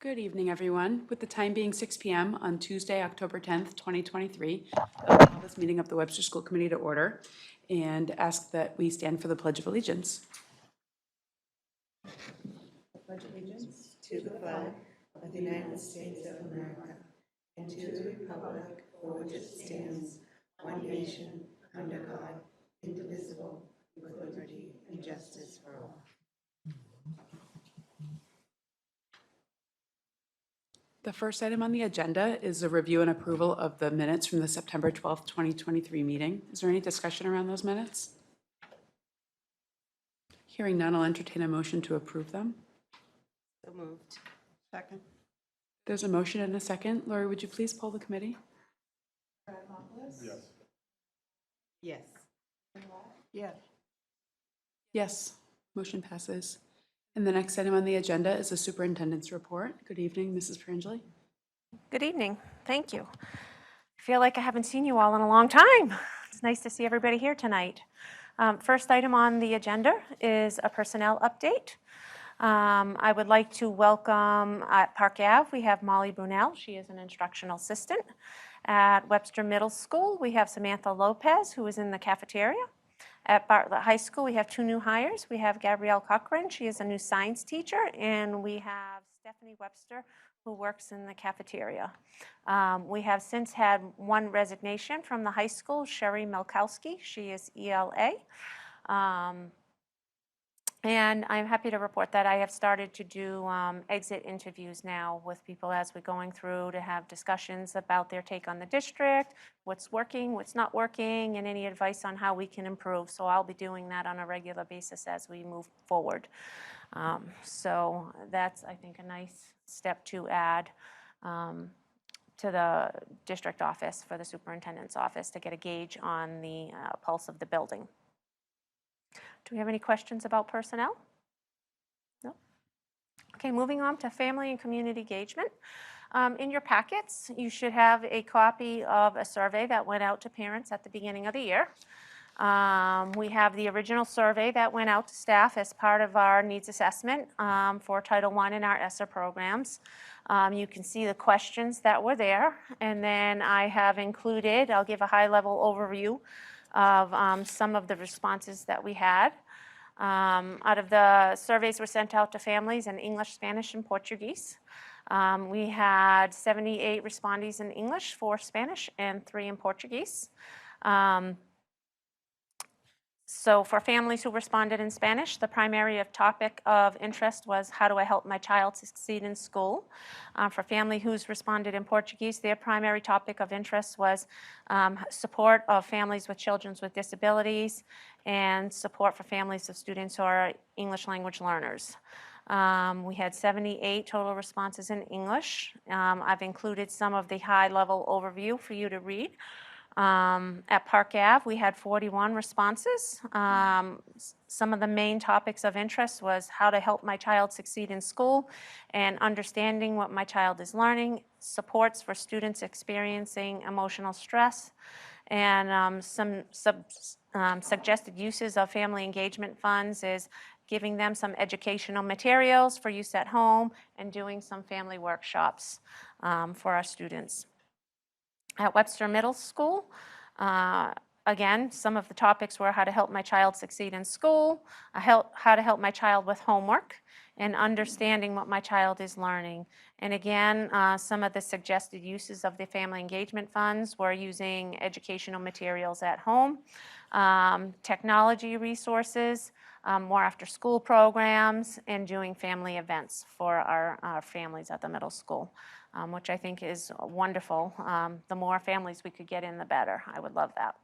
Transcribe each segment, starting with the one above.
Good evening, everyone. With the time being 6 p.m. on Tuesday, October 10th, 2023, I'll call this meeting of the Webster School Committee to order and ask that we stand for the Pledge of Allegiance. I pledge allegiance to the flag of the United States of America and to the republic for which it stands, one nation, under God, indivisible, with liberty and justice for all. The first item on the agenda is a review and approval of the minutes from the September 12th, 2023 meeting. Is there any discussion around those minutes? Hearing none, I'll entertain a motion to approve them. So moved. Second. There's a motion and a second. Lori, would you please poll the committee? Yes. Yes. Yes. Yes, motion passes. And the next item on the agenda is the superintendent's report. Good evening, Mrs. Perangeli. Good evening. Thank you. I feel like I haven't seen you all in a long time. It's nice to see everybody here tonight. First item on the agenda is a personnel update. I would like to welcome at Park Ave, we have Molly Brunel. She is an instructional assistant. At Webster Middle School, we have Samantha Lopez, who is in the cafeteria. At Bartlett High School, we have two new hires. We have Gabrielle Cochran, she is a new science teacher, and we have Stephanie Webster, who works in the cafeteria. We have since had one resignation from the high school, Sherry Melkowski. She is ELA. And I'm happy to report that I have started to do exit interviews now with people as we're going through to have discussions about their take on the district, what's working, what's not working, and any advice on how we can improve. So I'll be doing that on a regular basis as we move forward. So that's, I think, a nice step to add to the district office for the superintendent's office to get a gauge on the pulse of the building. Do we have any questions about personnel? No? Okay, moving on to family and community engagement. In your packets, you should have a copy of a survey that went out to parents at the beginning of the year. We have the original survey that went out to staff as part of our needs assessment for Title I in our ESSER programs. You can see the questions that were there, and then I have included, I'll give a high-level overview of some of the responses that we had. Out of the surveys were sent out to families in English, Spanish, and Portuguese. We had 78 respondees in English, 4 Spanish, and 3 in Portuguese. So for families who responded in Spanish, the primary topic of interest was, how do I help my child succeed in school? For family who's responded in Portuguese, their primary topic of interest was support of families with children with disabilities and support for families of students who are English language learners. We had 78 total responses in English. I've included some of the high-level overview for you to read. At Park Ave, we had 41 responses. Some of the main topics of interest was how to help my child succeed in school and understanding what my child is learning, supports for students experiencing emotional stress, and some suggested uses of family engagement funds is giving them some educational materials for use at home and doing some family workshops for our students. At Webster Middle School, again, some of the topics were how to help my child succeed in school, how to help my child with homework, and understanding what my child is learning. And again, some of the suggested uses of the family engagement funds were using educational materials at home, technology resources, more after-school programs, and doing family events for our families at the middle school. Which I think is wonderful. The more families we could get in, the better. I would love that.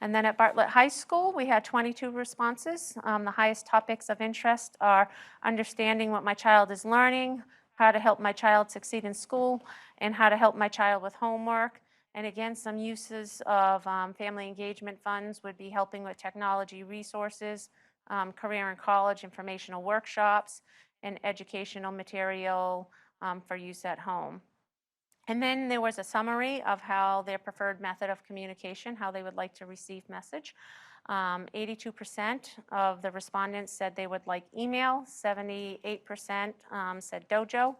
And then at Bartlett High School, we had 22 responses. The highest topics of interest are understanding what my child is learning, how to help my child succeed in school, and how to help my child with homework. And again, some uses of family engagement funds would be helping with technology resources, career and college informational workshops, and educational material for use at home. And then there was a summary of how their preferred method of communication, how they would like to receive message. 82% of the respondents said they would like email, 78% said dojo,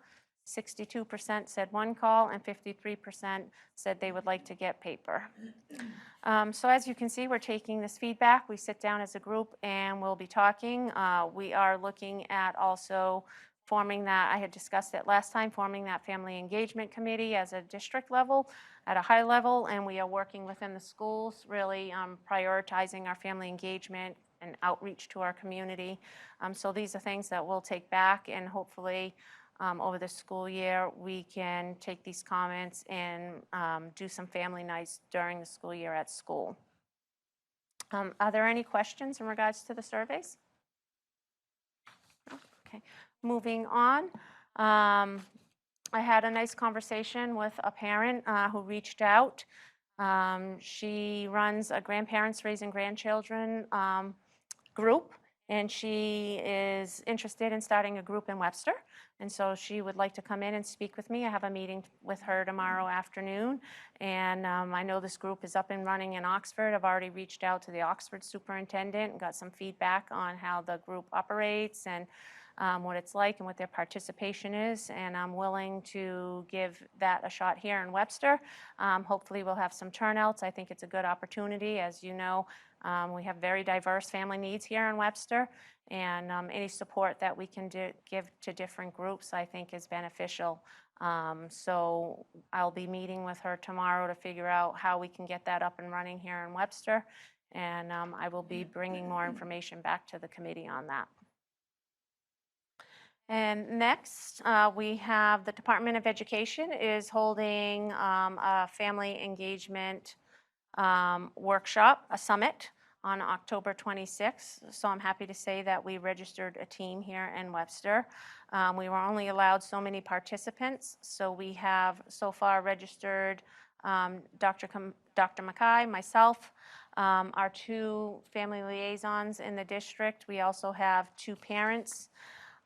62% said one call, and 53% said they would like to get paper. So as you can see, we're taking this feedback. We sit down as a group and we'll be talking. We are looking at also forming that, I had discussed it last time, forming that family engagement committee as a district level, at a high level, and we are working within the schools, really prioritizing our family engagement and outreach to our community. So these are things that we'll take back, and hopefully over the school year, we can take these comments and do some family nights during the school year at school. Are there any questions in regards to the surveys? No? Okay. Moving on, I had a nice conversation with a parent who reached out. She runs a grandparents raising grandchildren group, and she is interested in starting a group in Webster. And so she would like to come in and speak with me. I have a meeting with her tomorrow afternoon. And I know this group is up and running in Oxford. I've already reached out to the Oxford superintendent and got some feedback on how the group operates and what it's like and what their participation is. And I'm willing to give that a shot here in Webster. Hopefully we'll have some turnouts. I think it's a good opportunity. As you know, we have very diverse family needs here in Webster, and any support that we can give to different groups, I think, is beneficial. So I'll be meeting with her tomorrow to figure out how we can get that up and running here in Webster, and I will be bringing more information back to the committee on that. And next, we have the Department of Education is holding a family engagement workshop, a summit, on October 26th. So I'm happy to say that we registered a team here in Webster. We were only allowed so many participants, so we have so far registered Dr. Mackay, myself, our 2 family liaisons in the district. We also have 2 parents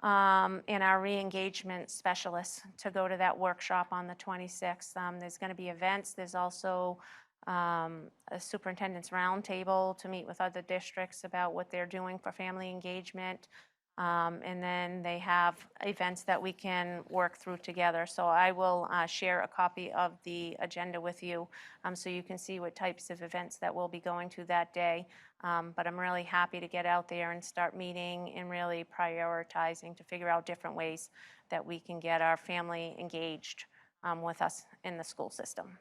and our re-engagement specialists to go to that workshop on the 26th. There's going to be events. There's also a superintendent's roundtable to meet with other districts about what they're doing for family engagement. And then they have events that we can work through together. So I will share a copy of the agenda with you so you can see what types of events that we'll be going to that day. But I'm really happy to get out there and start meeting and really prioritizing to figure out different ways that we can get our family engaged with us in the school system.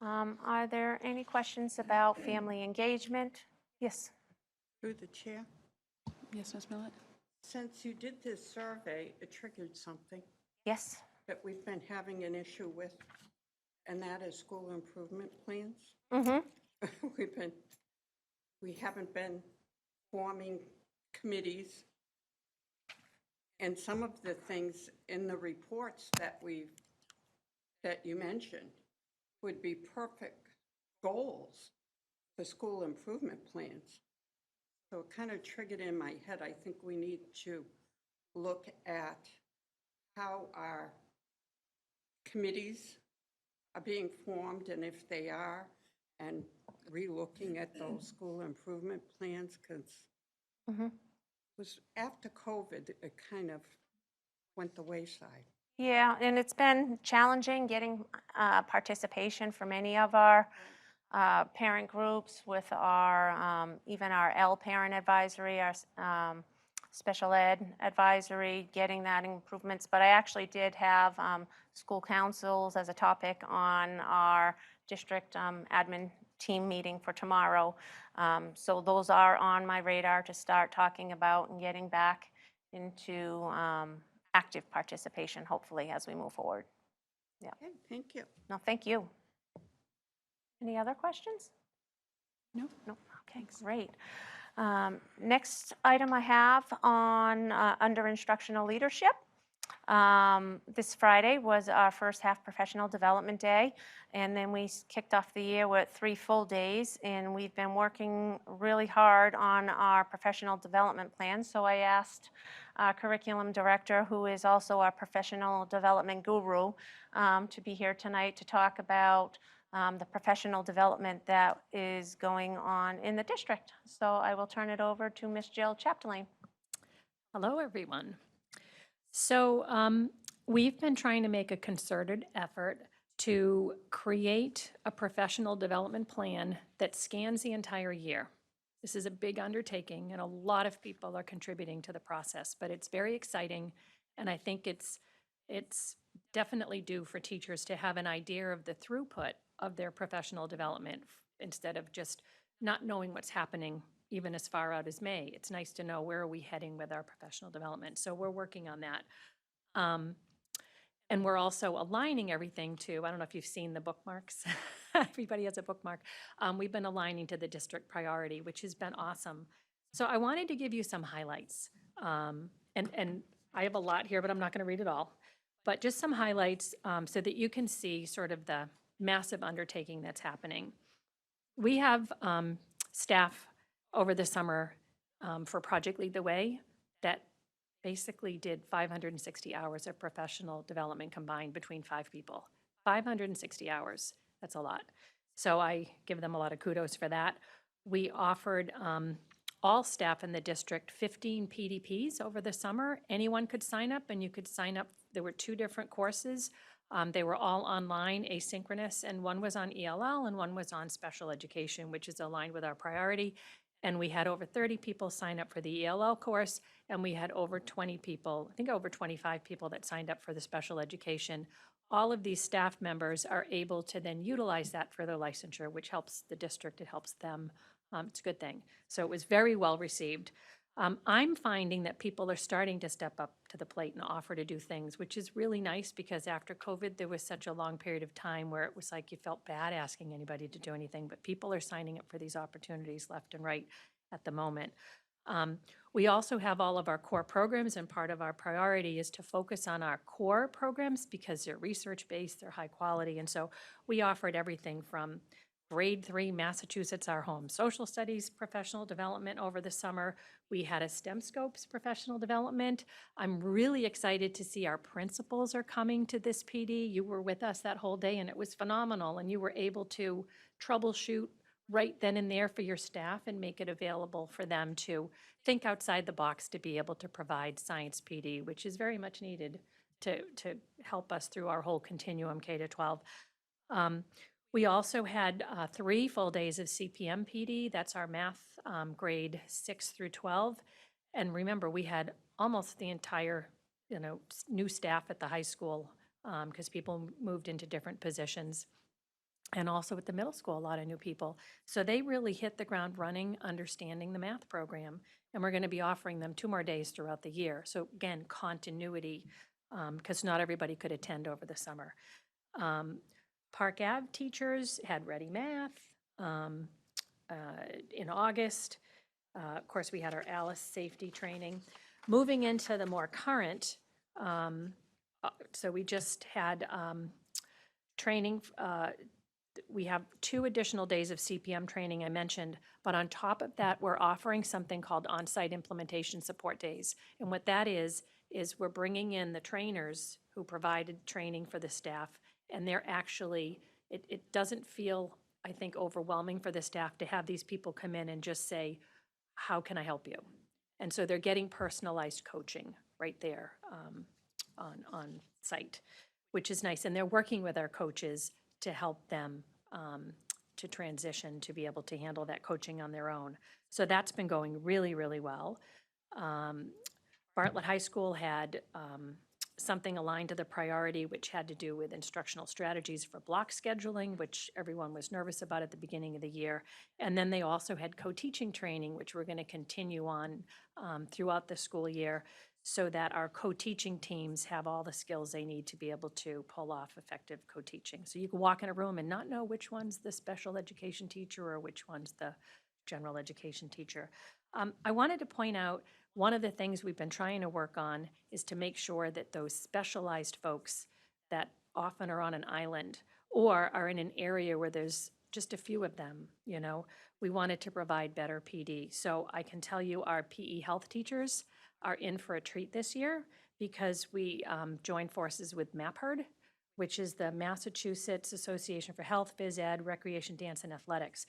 Are there any questions about family engagement? Yes. Through the chair, Yes, Ms. Millett? since you did this survey, it triggered something Yes. that we've been having an issue with, and that is school improvement plans. Mm-hmm. We haven't been forming committees, and some of the things in the reports that you mentioned would be perfect goals for school improvement plans. So it kind of triggered in my head, I think we need to look at how our committees are being formed, and if they are, and re-looking at those school improvement plans, because it was after COVID, it kind of went the wayside. Yeah, and it's been challenging getting participation for many of our parent groups with our, even our L parent advisory, our special ed advisory, getting that improvements. But I actually did have school councils as a topic on our district admin team meeting for tomorrow. So those are on my radar to start talking about and getting back into active participation, hopefully, as we move forward. Yeah. Okay, thank you. No, thank you. Any other questions? No. No. Okay, great. Next item I have on under instructional leadership. This Friday was our first half professional development day, and then we kicked off the year with 3 full days, and we've been working really hard on our professional development plan. So I asked our curriculum director, who is also our professional development guru, to be here tonight to talk about the professional development that is going on in the district. So I will turn it over to Ms. Jill Chapdelaine. Hello, everyone. So we've been trying to make a concerted effort to create a professional development plan that scans the entire year. This is a big undertaking, and a lot of people are contributing to the process, but it's very exciting, and I think it's definitely due for teachers to have an idea of the throughput of their professional development instead of just not knowing what's happening even as far out as May. It's nice to know where are we heading with our professional development. So we're working on that. And we're also aligning everything to, I don't know if you've seen the bookmarks. Everybody has a bookmark. We've been aligning to the district priority, which has been awesome. So I wanted to give you some highlights. And I have a lot here, but I'm not going to read it all. But just some highlights so that you can see sort of the massive undertaking that's happening. We have staff over the summer for Project Lead the Way that basically did 560 hours of professional development combined between 5 people. 560 hours, that's a lot. So I give them a lot of kudos for that. We offered all staff in the district 15 PDPs over the summer. Anyone could sign up, and you could sign up. There were 2 different courses. They were all online, asynchronous, and one was on ELL and one was on special education, which is aligned with our priority. And we had over 30 people sign up for the ELL course, and we had over 20 people, I think over 25 people that signed up for the special education. All of these staff members are able to then utilize that for their licensure, which helps the district, it helps them. It's a good thing. So it was very well received. I'm finding that people are starting to step up to the plate and offer to do things, which is really nice because after COVID, there was such a long period of time where it was like you felt bad asking anybody to do anything, but people are signing up for these opportunities left and right at the moment. We also have all of our core programs, and part of our priority is to focus on our core programs because they're research-based, they're high quality, and so we offered everything from grade 3 Massachusetts, our home social studies professional development over the summer. We had a STEM Scopes professional development. I'm really excited to see our principals are coming to this PD. You were with us that whole day and it was phenomenal, and you were able to troubleshoot right then and there for your staff and make it available for them to think outside the box to be able to provide science PD, which is very much needed to help us through our whole continuum K-12. We also had 3 full days of CPM PD. That's our math grade 6 through 12. And remember, we had almost the entire, new staff at the high school because people moved into different positions. And also at the middle school, a lot of new people. So they really hit the ground running, understanding the math program. And we're going to be offering them 2 more days throughout the year. So again, continuity, because not everybody could attend over the summer. Park Ave teachers had Ready Math in August. Of course, we had our Alice safety training. Moving into the more current, so we just had training. We have 2 additional days of CPM training I mentioned, but on top of that, we're offering something called on-site implementation support days. And what that is we're bringing in the trainers who provided training for the staff, and they're actually, it doesn't feel, I think, overwhelming for the staff to have these people come in and just say, how can I help you? And so they're getting personalized coaching right there on site, which is nice. And they're working with our coaches to help them to transition to be able to handle that coaching on their own. So that's been going really, really well. Bartlett High School had something aligned to the priority, which had to do with instructional strategies for block scheduling, which everyone was nervous about at the beginning of the year. And then they also had co-teaching training, which we're going to continue on throughout the school year so that our co-teaching teams have all the skills they need to be able to pull off effective co-teaching. So you can walk in a room and not know which one's the special education teacher or which one's the general education teacher. I wanted to point out, One of the things we've been trying to work on is to make sure that those specialized folks that often are on an island or are in an area where there's just a few of them, you know, we wanted to provide better PD. So I can tell you our PE health teachers are in for a treat this year because we joined forces with MAPHERD, which is the Massachusetts Association for Health, Phys Ed, Recreation, Dance, and Athletics.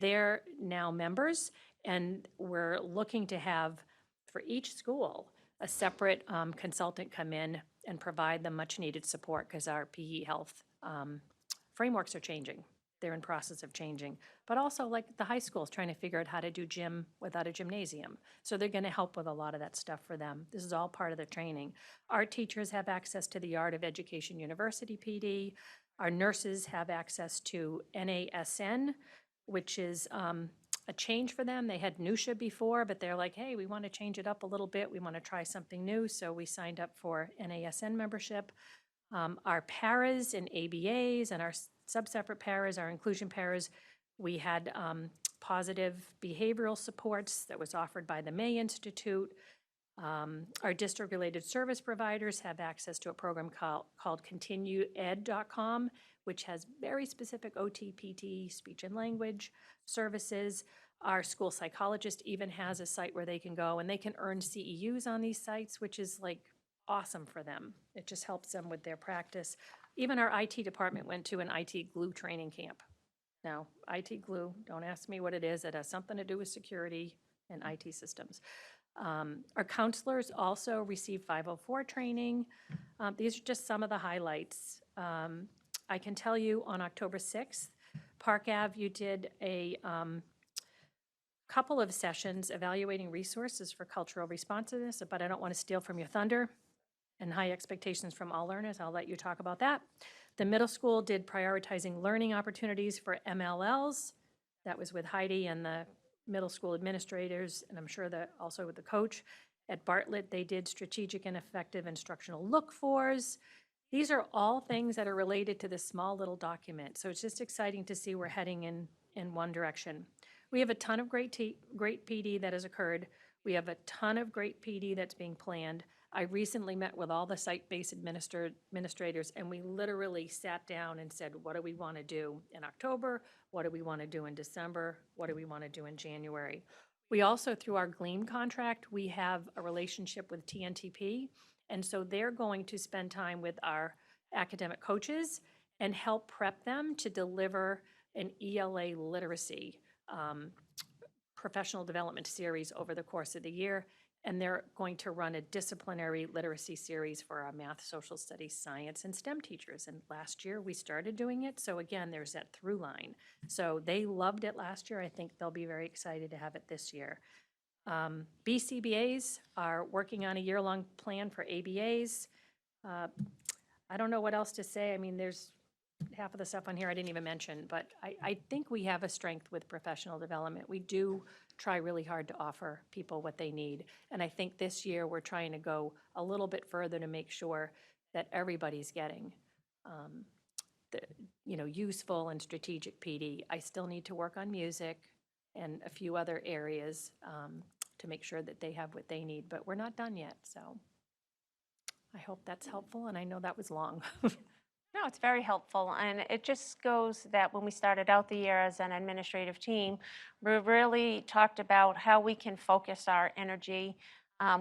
They're now members, and we're looking to have, for each school, a separate consultant come in and provide the much-needed support, because our PE health frameworks are changing. They're in process of changing. But also, like, the high school's trying to figure out how to do gym without a gymnasium. So they're gonna help with a lot of that stuff for them. This is all part of the training. Our teachers have access to the Art of Education University PD. Our nurses have access to NASN, which is a change for them. They had NUSHA before, but they're like, hey, we want to change it up a little bit. We want to try something new. So we signed up for NASN membership. Our paras and ABAs and our sub-separate paras, our inclusion paras, we had positive behavioral supports that was offered by the May Institute. Our district-related service providers have access to a program called continueed.com, which has very specific OT, PT, speech and language services. Our school psychologist even has a site where they can go and they can earn CEUs on these sites, which is like awesome for them. It just helps them with their practice. Even our IT department went to an IT glue training camp. Now, IT glue, don't ask me what it is. It has something to do with security and IT systems. Our counselors also receive 504 training. These are just some of the highlights. I can tell you on October 6th, Park Ave, you did a couple of sessions evaluating resources for cultural responsiveness, but I don't want to steal from your thunder, and high expectations from all learners. I'll let you talk about that. The middle school did prioritizing learning opportunities for MLLs. That was with Heidi and the middle school administrators, and I'm sure that also with the coach. At Bartlett, they did strategic and effective instructional look-fors. These are all things that are related to this small little document. So it's just exciting to see we're heading in one direction. We have a ton of great PD that has occurred. We have a ton of great PD that's being planned. I recently met with all the site-based administrators, and we literally sat down and said, what do we want to do in October? What do we want to do in December? What do we want to do in January? We also, through our Gleam contract, we have a relationship with TNTP, and so they're going to spend time with our academic coaches and help prep them to deliver an ELA literacy professional development series over the course of the year. And they're going to run a disciplinary literacy series for our math, social studies, science, and STEM teachers. And last year, we started doing it. So again, there's that through line. So they loved it last year. I think they'll be very excited to have it this year. BCBAs are working on a year-long plan for ABAs. I don't know what else to say. I mean, there's half of the stuff on here I didn't even mention, but I think we have a strength with professional development. We do try really hard to offer people what they need. And I think this year we're trying to go a little bit further to make sure that everybody's getting the, useful and strategic PD. I still need to work on music and a few other areas to make sure that they have what they need, but we're not done yet. So I hope that's helpful, and I know that was long. No, it's very helpful, and it just goes that when we started out the year as an administrative team, we really talked about how we can focus our energy.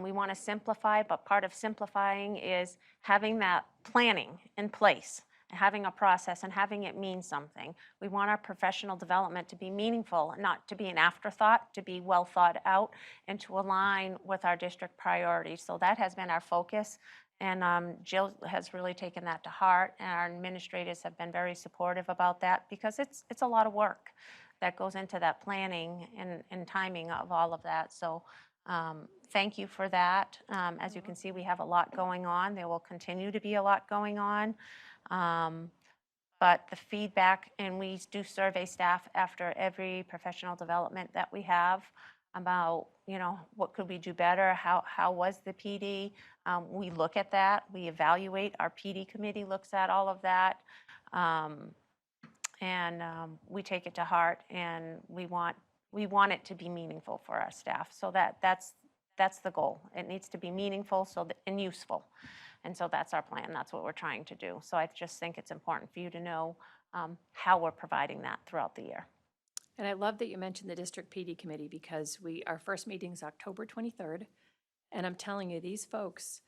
We want to simplify, but part of simplifying is having that planning in place, having a process and having it mean something. We want our professional development to be meaningful, not to be an afterthought, to be well thought out, and to align with our district priorities. So that has been our focus. And Jill has really taken that to heart, and our administrators have been very supportive about that because it's a lot of work that goes into that planning and timing of all of that. So thank you for that. As you can see, we have a lot going on. There will continue to be a lot going on. But the feedback, and we do survey staff after every professional development that we have about, what could we do better? How was the PD? We look at that. We evaluate. Our PD committee looks at all of that. And we take it to heart, and we want it to be meaningful for our staff. So that's That's the goal. It needs to be meaningful and useful. And so that's our plan. That's what we're trying to do. So I just think it's important for you to know how we're providing that throughout the year. And I love that you mentioned the district PD committee because our first meeting's October 23rd. And I'm telling you, these folks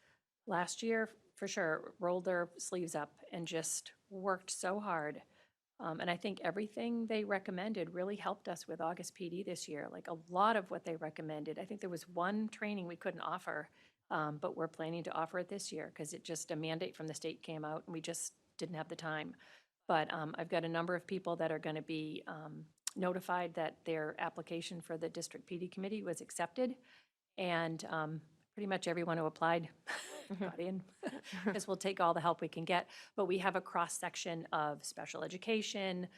last year, for sure, rolled their sleeves up and just worked so hard. And I think everything they recommended really helped us with August PD this year. Like a lot of what they recommended. I think there was one training we couldn't offer, but we're planning to offer it this year because a mandate from the state came out and we just didn't have the time. But I've got a number of people that are going to be notified that their application for the district PD committee was accepted. And pretty much everyone who applied got in, because we'll take all the help we can get. But we have a cross-section of special education,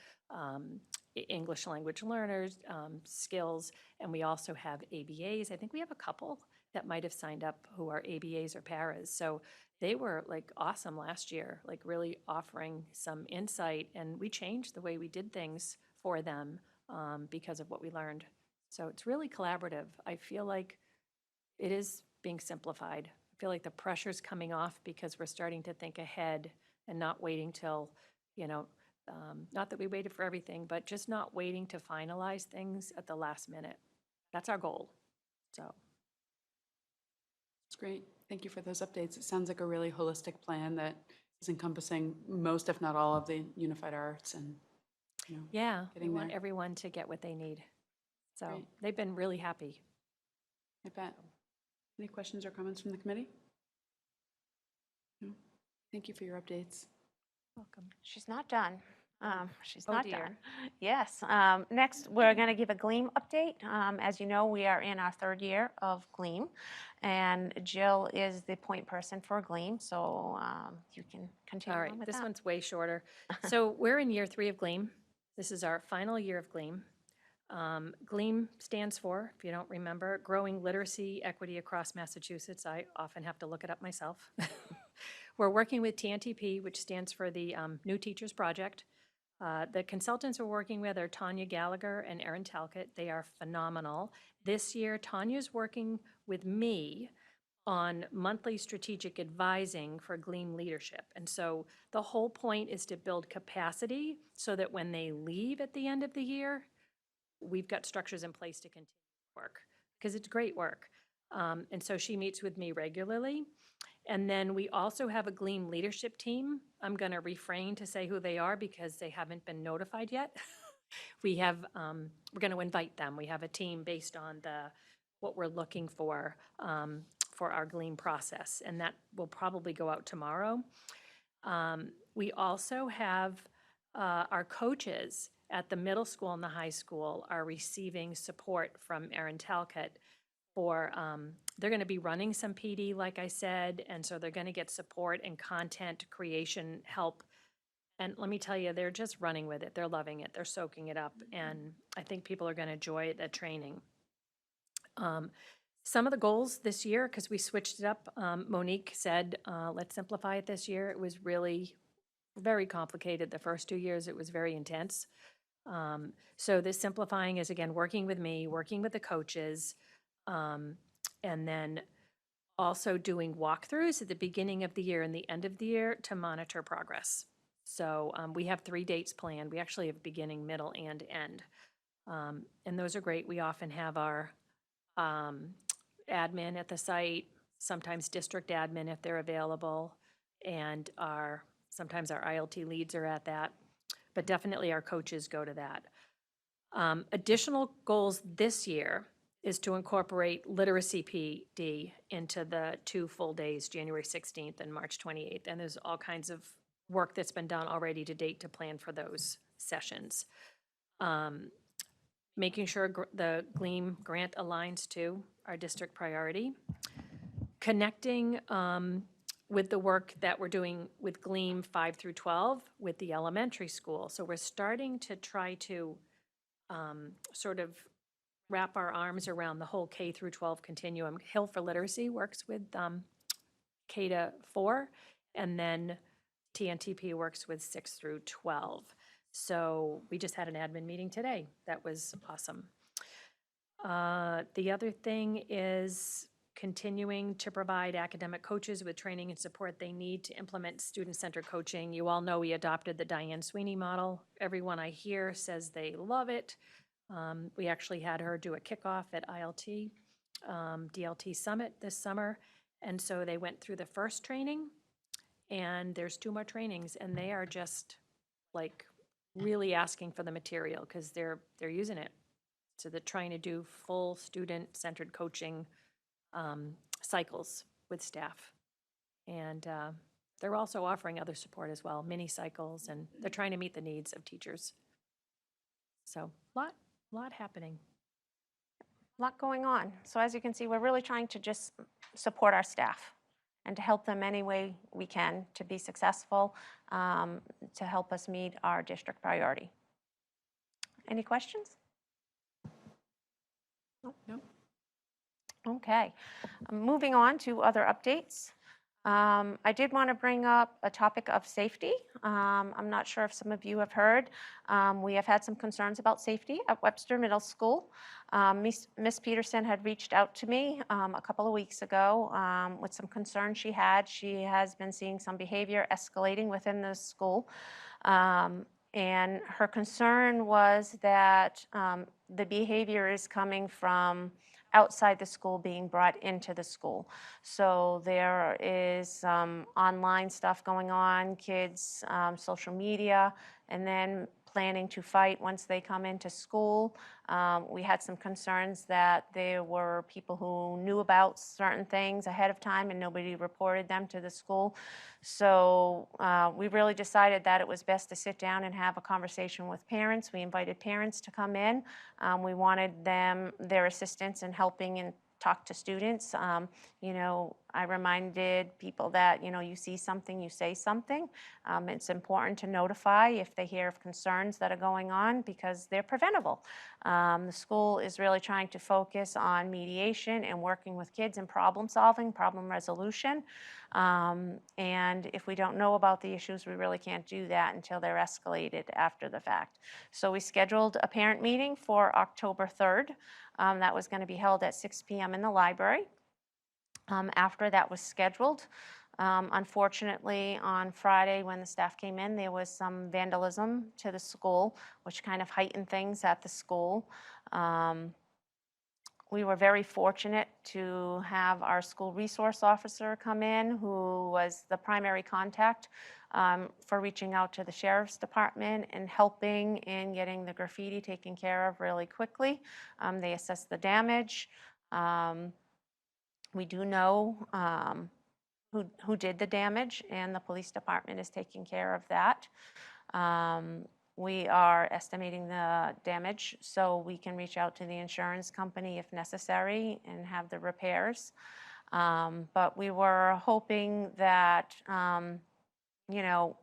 English language learners, skills, and we also have ABAs. I think we have a couple that might have signed up who are ABAs or paras. So they were like awesome last year, like really offering some insight, and we changed the way we did things for them because of what we learned. So it's really collaborative. I feel like it is being simplified. I feel like the pressure's coming off because we're starting to think ahead and not waiting till, not that we waited for everything, but just not waiting to finalize things at the last minute. That's our goal, so. It's great. Thank you for those updates. It sounds like a really holistic plan that is encompassing most, if not all, of the unified arts and, Yeah, we getting want there. everyone to get what they need. So Great. they've been really happy. I bet. Any questions or comments from the committee? No? Thank you for your updates. Welcome. She's not done. She's Oh, not dear. done. Yes. Next, we're going to give a Gleam update. As you know, we are in our third year of Gleam, and Jill is the point person for Gleam, so you can continue All on right, with this that. one's way shorter. So we're in year 3 of Gleam. This is our final year of Gleam. Gleam stands for, if you don't remember, Growing Literacy Equity Across Massachusetts. I often have to look it up myself. We're working with TNTP, which stands for the New Teachers Project. The consultants we're working with are Tanya Gallagher and Erin Talcott. They are phenomenal. This year, Tanya's working with me on monthly strategic advising for Gleam leadership. And so the whole point is to build capacity so that when they leave at the end of the year, we've got structures in place to continue work, because it's great work. And so she meets with me regularly. And then we also have a Gleam leadership team. I'm going to refrain to say who they are because they haven't been notified yet. We're going to invite them. We have a team based on what we're looking for our Gleam process, and that will probably go out tomorrow. We also have our coaches at the middle school and the high school are receiving support from Erin Talcott for, they're going to be running some PD, like I said, and so they're going to get support and content creation help. And let me tell you, they're just running with it. They're loving it. They're soaking it up, and I think people are going to enjoy the training. Some of the goals this year, because we switched it up, Monique said, let's simplify it this year. It was really very complicated. The first 2 years, it was very intense. So this simplifying is, again, working with me, working with the coaches, and then also doing walkthroughs at the beginning of the year and the end of the year to monitor progress. So we have 3 dates planned. We actually have beginning, middle, and end. And those are great. We often have our admin at the site, sometimes district admin if they're available, and sometimes our ILT leads are at that, but definitely our coaches go to that. Additional goals this year is to incorporate literacy PD into the 2 full days, January 16th and March 28th, and there's all kinds of work that's been done already to date to plan for those sessions. Making sure the Gleam grant aligns to our district priority. Connecting with the work that we're doing with Gleam 5 through 12 with the elementary school. So we're starting to try to sort of wrap our arms around the whole K through 12 continuum. Hill for Literacy works with K to 4, and then TNTP works with 6 through 12. So we just had an admin meeting today. That was awesome. The other thing is continuing to provide academic coaches with training and support they need to implement student-centered coaching. You all know we adopted the Diane Sweeney model. Everyone I hear says they love it. We actually had her do a kickoff at ILT, DLT Summit this summer. And so they went through the first training, and there's 2 more trainings, and they are just like really asking for the material because they're using it. So they're trying to do full student-centered coaching cycles with staff. And they're also offering other support as well, mini cycles, and they're trying to meet the needs of teachers. So lot happening. Lot going on. So as you can see, we're really trying to just support our staff and to help them any way we can to be successful, to help us meet our district priority. Any questions? No. Okay. Moving on to other updates. I did want to bring up a topic of safety. I'm not sure if some of you have heard. We have had some concerns about safety at Webster Middle School. Miss Peterson had reached out to me a couple of weeks ago with some concerns she had. She has been seeing some behavior escalating within the school. And her concern was that the behavior is coming from outside the school being brought into the school. So there is some online stuff going on, kids, social media, and then planning to fight once they come into school. We had some concerns that there were people who knew about certain things ahead of time and nobody reported them to the school. So we really decided that it was best to sit down and have a conversation with parents. We invited parents to come in. We wanted their assistance in helping and talk to students. You know, I reminded people that, you know, you see something, you say something. It's important to notify if they hear of concerns that are going on because they're preventable. The school is really trying to focus on mediation and working with kids and problem solving, problem resolution. And if we don't know about the issues, we really can't do that until they're escalated after the fact. So we scheduled a parent meeting for October 3rd. That was going to be held at 6 p.m. in the library. After that was scheduled, unfortunately, on Friday when the staff came in, there was some vandalism to the school, which kind of heightened things at the school. We were very fortunate to have our school resource officer come in, who was the primary contact for reaching out to the sheriff's department and helping in getting the graffiti taken care of really quickly. They assessed the damage. We do know who did the damage, and the police department is taking care of that. We are estimating the damage so we can reach out to the insurance company if necessary and have the repairs. But we were hoping that, you know,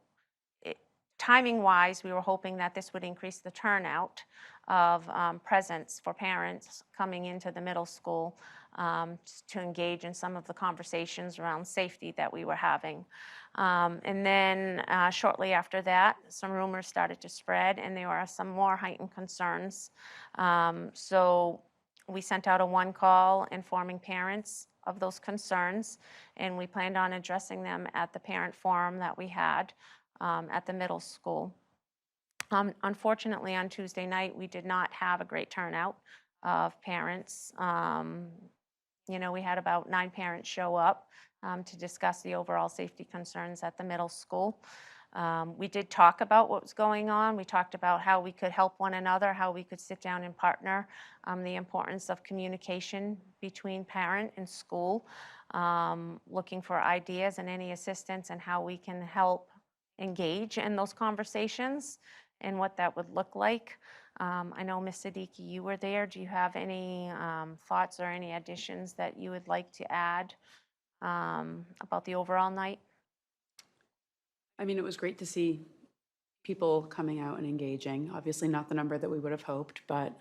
timing-wise, we were hoping that this would increase the turnout of presence for parents coming into the middle school to engage in some of the conversations around safety that we were having. And then shortly after that, some rumors started to spread, and there were some more heightened concerns. So we sent out a one call informing parents of those concerns, and we planned on addressing them at the parent forum that we had at the middle school. Unfortunately, on Tuesday night, we did not have a great turnout of parents. You know, we had about 9 parents show up to discuss the overall safety concerns at the middle school. We did talk about what was going on. We talked about how we could help one another, how we could sit down and partner, the importance of communication between parent and school, looking for ideas and any assistance and how we can help engage in those conversations and what that would look like. I know, Ms. Siddiqui, you were there. Do you have any thoughts or any additions that you would like to add about the overall night? I mean, it was great to see people coming out and engaging. Obviously not the number that we would have hoped, but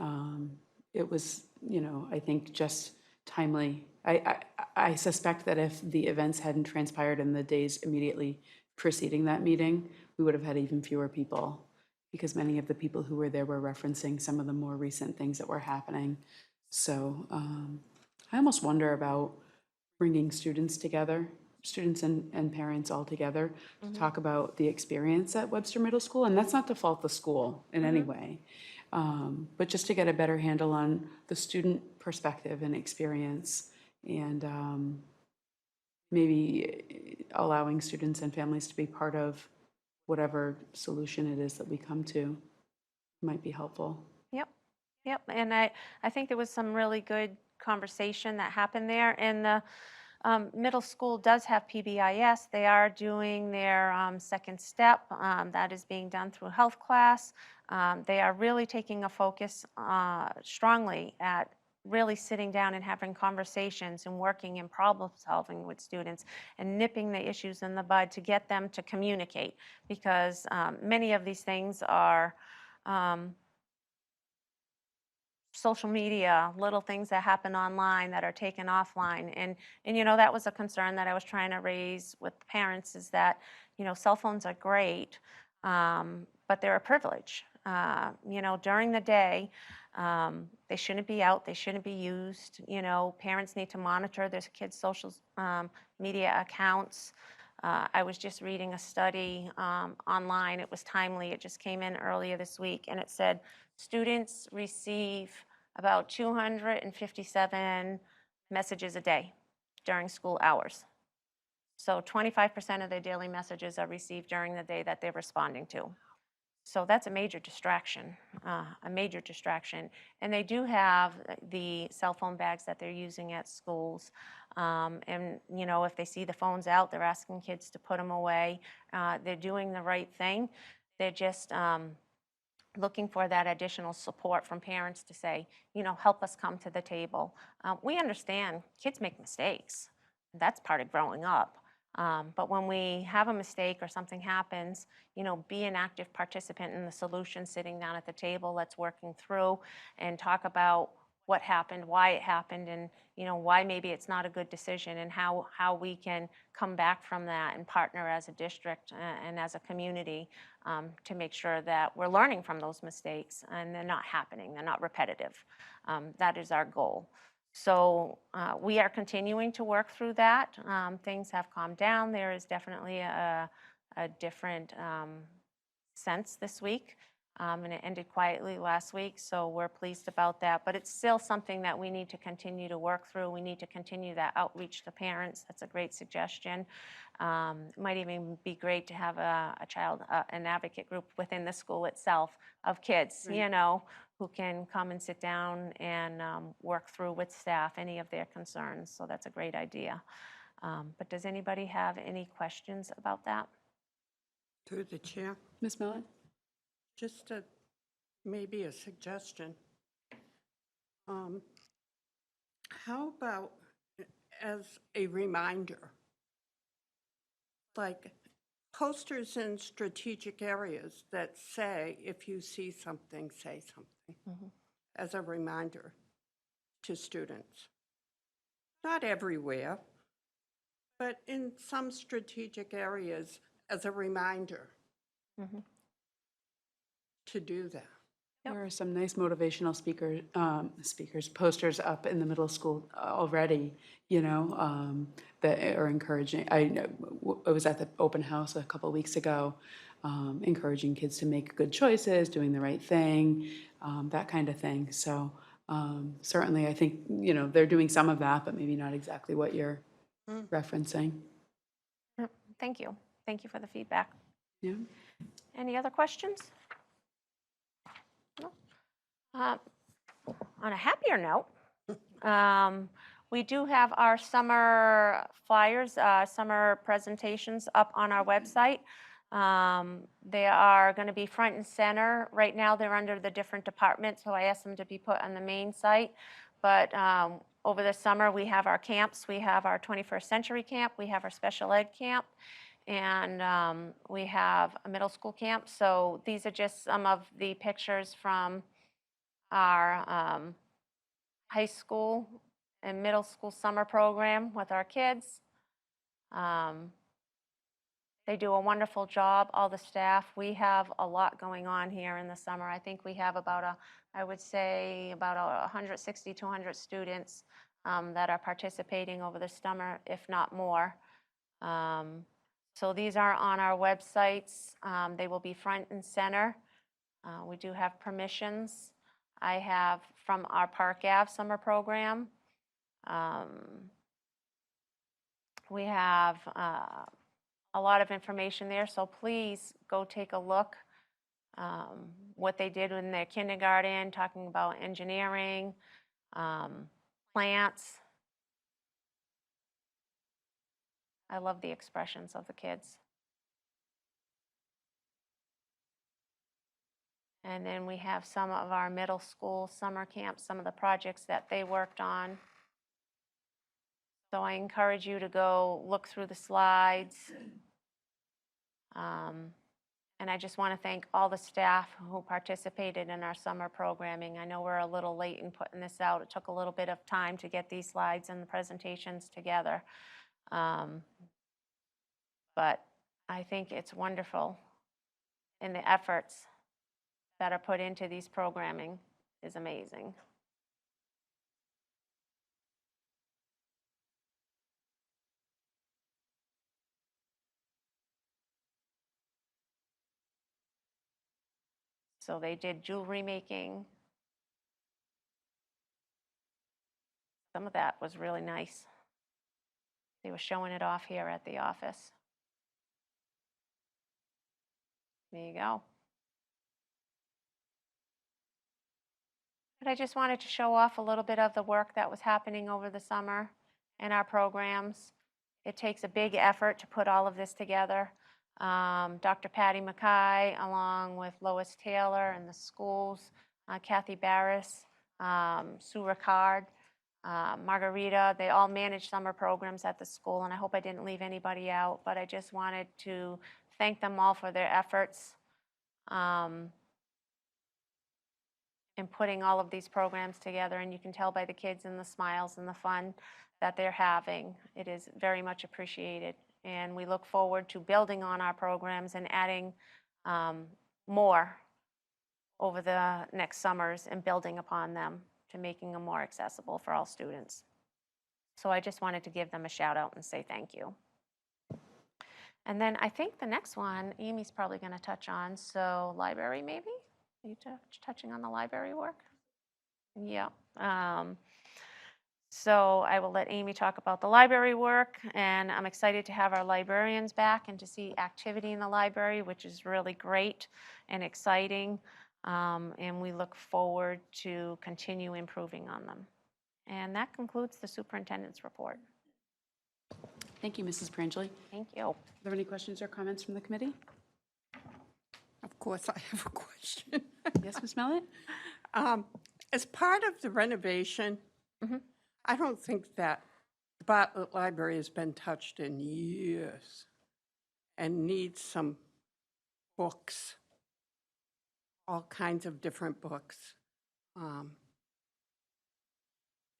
it was, you know, I think just timely. I suspect that if the events hadn't transpired in the days immediately preceding that meeting, we would have had even fewer people, because many of the people who were there were referencing some of the more recent things that were happening. So I almost wonder about bringing students together, students and parents all together to talk about the experience at Webster Middle School. And that's not to fault the school in any way, but just to get a better handle on the student perspective and experience, and maybe allowing students and families to be part of whatever solution it is that we come to might be helpful. Yep, yep, and I think there was some really good conversation that happened there, and the middle school does have PBIS. They are doing their second step. That is being done through health class. They are really taking a focus strongly at really sitting down and having conversations and working and problem solving with students and nipping the issues in the bud to get them to communicate, because many of these things are social media, little things that happen online that are taken offline. And that was a concern that I was trying to raise with parents, is that, cell phones are great, but they're a privilege. During the day, they shouldn't be out, they shouldn't be used. Parents need to monitor their kids' social media accounts. I was just reading a study online. It was timely. It just came in earlier this week, and it said students receive about 257 messages a day during school hours. So 25% of their daily messages are received during the day that they're responding to. So that's a major distraction, And they do have the cell phone bags that they're using at schools. And, if they see the phones out, they're asking kids to put them away. They're doing the right thing. They're just looking for that additional support from parents to say, help us come to the table. We understand kids make mistakes. That's part of growing up. But when we have a mistake or something happens, be an active participant in the solution, sitting down at the table, let's working through and talk about what happened, why it happened, and why maybe it's not a good decision, and how we can come back from that and partner as a district and as a community to make sure that we're learning from those mistakes and they're not happening, they're not repetitive. That is our goal. So we are continuing to work through that. Things have calmed down. There is definitely a different sense this week, and it ended quietly last week, so we're pleased about that. But it's still something that we need to continue to work through. We need to continue that outreach to parents. That's a great suggestion. It might even be great to have an advocate group within the school itself of kids, Right. Who can come and sit down and work through with staff any of their concerns. So that's a great idea. But does anybody have any questions about that? Through the chair, Ms. Millett? just maybe a suggestion. How about as a reminder, like posters in strategic areas that say, if you see something, say something, as a reminder to students. Not everywhere, but in some strategic areas as a reminder to do that. There are some nice motivational posters up in the middle school already, that are encouraging. I was at the open house a couple weeks ago, encouraging kids to make good choices, doing the right thing, that kind of thing. So certainly, I think, they're doing some of that, but maybe not exactly what you're referencing. Thank you. Thank you for the feedback. Yeah. Any other questions? No? On a happier note, we do have our summer flyers, summer presentations up on our website. They are going to be front and center. Right now, they're under the different departments, so I asked them to be put on the main site. But over the summer, we have our camps. We have our 21st Century Camp. We have our Special Ed Camp. And we have a middle school camp. So these are just some of the pictures from our high school and middle school summer program with our kids. They do a wonderful job, all the staff. We have a lot going on here in the summer. I think we have I would say about 160, 200 students that are participating over the summer, if not more. So these are on our websites. They will be front and center. We do have permissions. I have from our Park Ave summer program. We have a lot of information there, so please go take a look. What they did in their kindergarten, talking about engineering, plants. I love the expressions of the kids. And then we have some of our middle school summer camps, some of the projects that they worked on. So I encourage you to go look through the slides. And I just want to thank all the staff who participated in our summer programming. I know we're a little late in putting this out. It took a little bit of time to get these slides and the presentations together. But I think it's wonderful, and the efforts that are put into these programming is amazing. So they did jewelry making. Some of that was really nice. They were showing it off here at the office. There you go. But I just wanted to show off a little bit of the work that was happening over the summer in our programs. It takes a big effort to put all of this together. Dr. Patty Mackay, along with Lois Taylor and the schools, Kathy Barris, Sue Ricard, Margarita, they all manage summer programs at the school, and I hope I didn't leave anybody out, but I just wanted to thank them all for their efforts in putting all of these programs together, and you can tell by the kids and the smiles and the fun that they're having. It is very much appreciated, and we look forward to building on our programs and adding more over the next summers and building upon them to making them more accessible for all students. So I just wanted to give them a shout out and say thank you. And then I think the next one, Amy's probably going to touch on, so library maybe? Are you touching on the library work? Yeah. So I will let Amy talk about the library work, and I'm excited to have our librarians back and to see activity in the library, which is really great and exciting, and we look forward to continue improving on them. And that concludes the superintendent's report. Thank you, Mrs. Prangelly. Thank you. Are there any questions or comments from the committee? Of course, I have a question. Yes, Ms. Mellett? As part of the renovation, I don't think that the Bartlett Library has been touched in years and needs some books, all kinds of different books.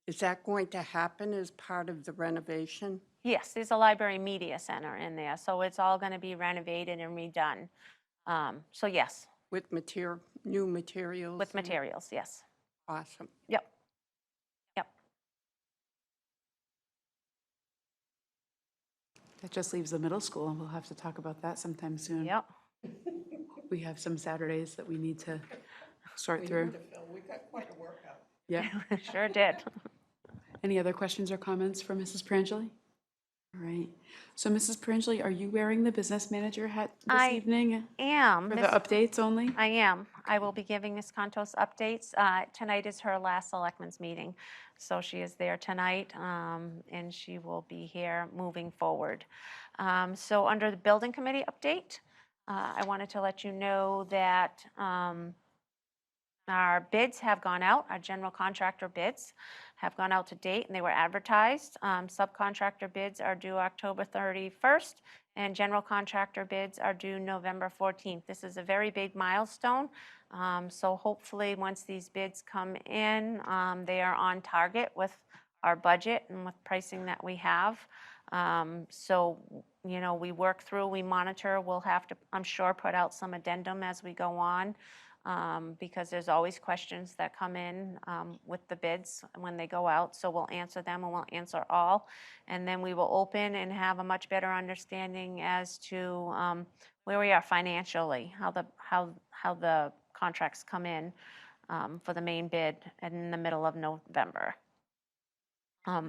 Is that going to happen as part of the renovation? Yes, there's a library media center in there, so it's all going to be renovated and redone. So yes, With new materials? with materials, yes. Awesome. Yep. Yep. That just leaves the middle school, and we'll have to talk about that sometime soon. Yep. We have some Saturdays that we need to sort through. We got quite a workout. Yeah. Sure did. Any other questions or comments for Mrs. Prangelly? All right. So Mrs. Prangelly, are you wearing the business manager hat this I evening Am. for the Miss- updates only? I am. I will be giving Ms. Contos updates. Tonight is her last selectmen's meeting, so she is there tonight, and she will be here moving forward. So under the building committee update, I wanted to let you know that our bids have gone out, our general contractor bids have gone out to date, and they were advertised. Subcontractor bids are due October 31st, and general contractor bids are due November 14th. This is a very big milestone, so hopefully once these bids come in, they are on target with our budget and with pricing that we have. So, you know, we work through, we monitor, we'll have to, I'm sure, put out some addendum as we go on. because there's always questions that come in with the bids when they go out. So we'll answer them and we'll answer all. And then we will open and have a much better understanding as to where we are financially, how the contracts come in for the main bid in the middle of November.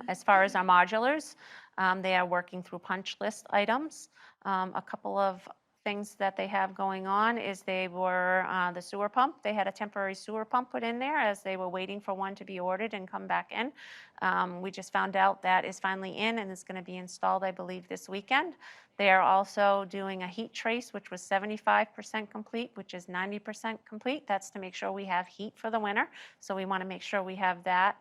As far as our modulars, they are working through punch list items. A couple of things that they have going on is they were the sewer pump. They had a temporary sewer pump put in there as they were waiting for one to be ordered and come back in. We just found out that is finally in and is going to be installed, I believe, this weekend. They are also doing a heat trace, which was 75% complete, which is 90% complete. That's to make sure we have heat for the winter. So we want to make sure we have that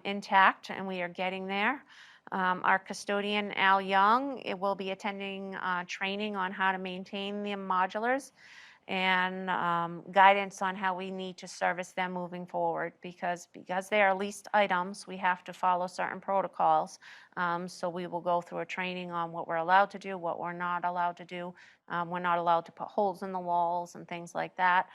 intact, and we are getting there. Our custodian, Al Young, it will be attending training on how to maintain the modulars and guidance on how we need to service them moving forward, because they are leased items, we have to follow certain protocols. So we will go through a training on what we're allowed to do, what we're not allowed to do. We're not allowed to put holes in the walls and things like that.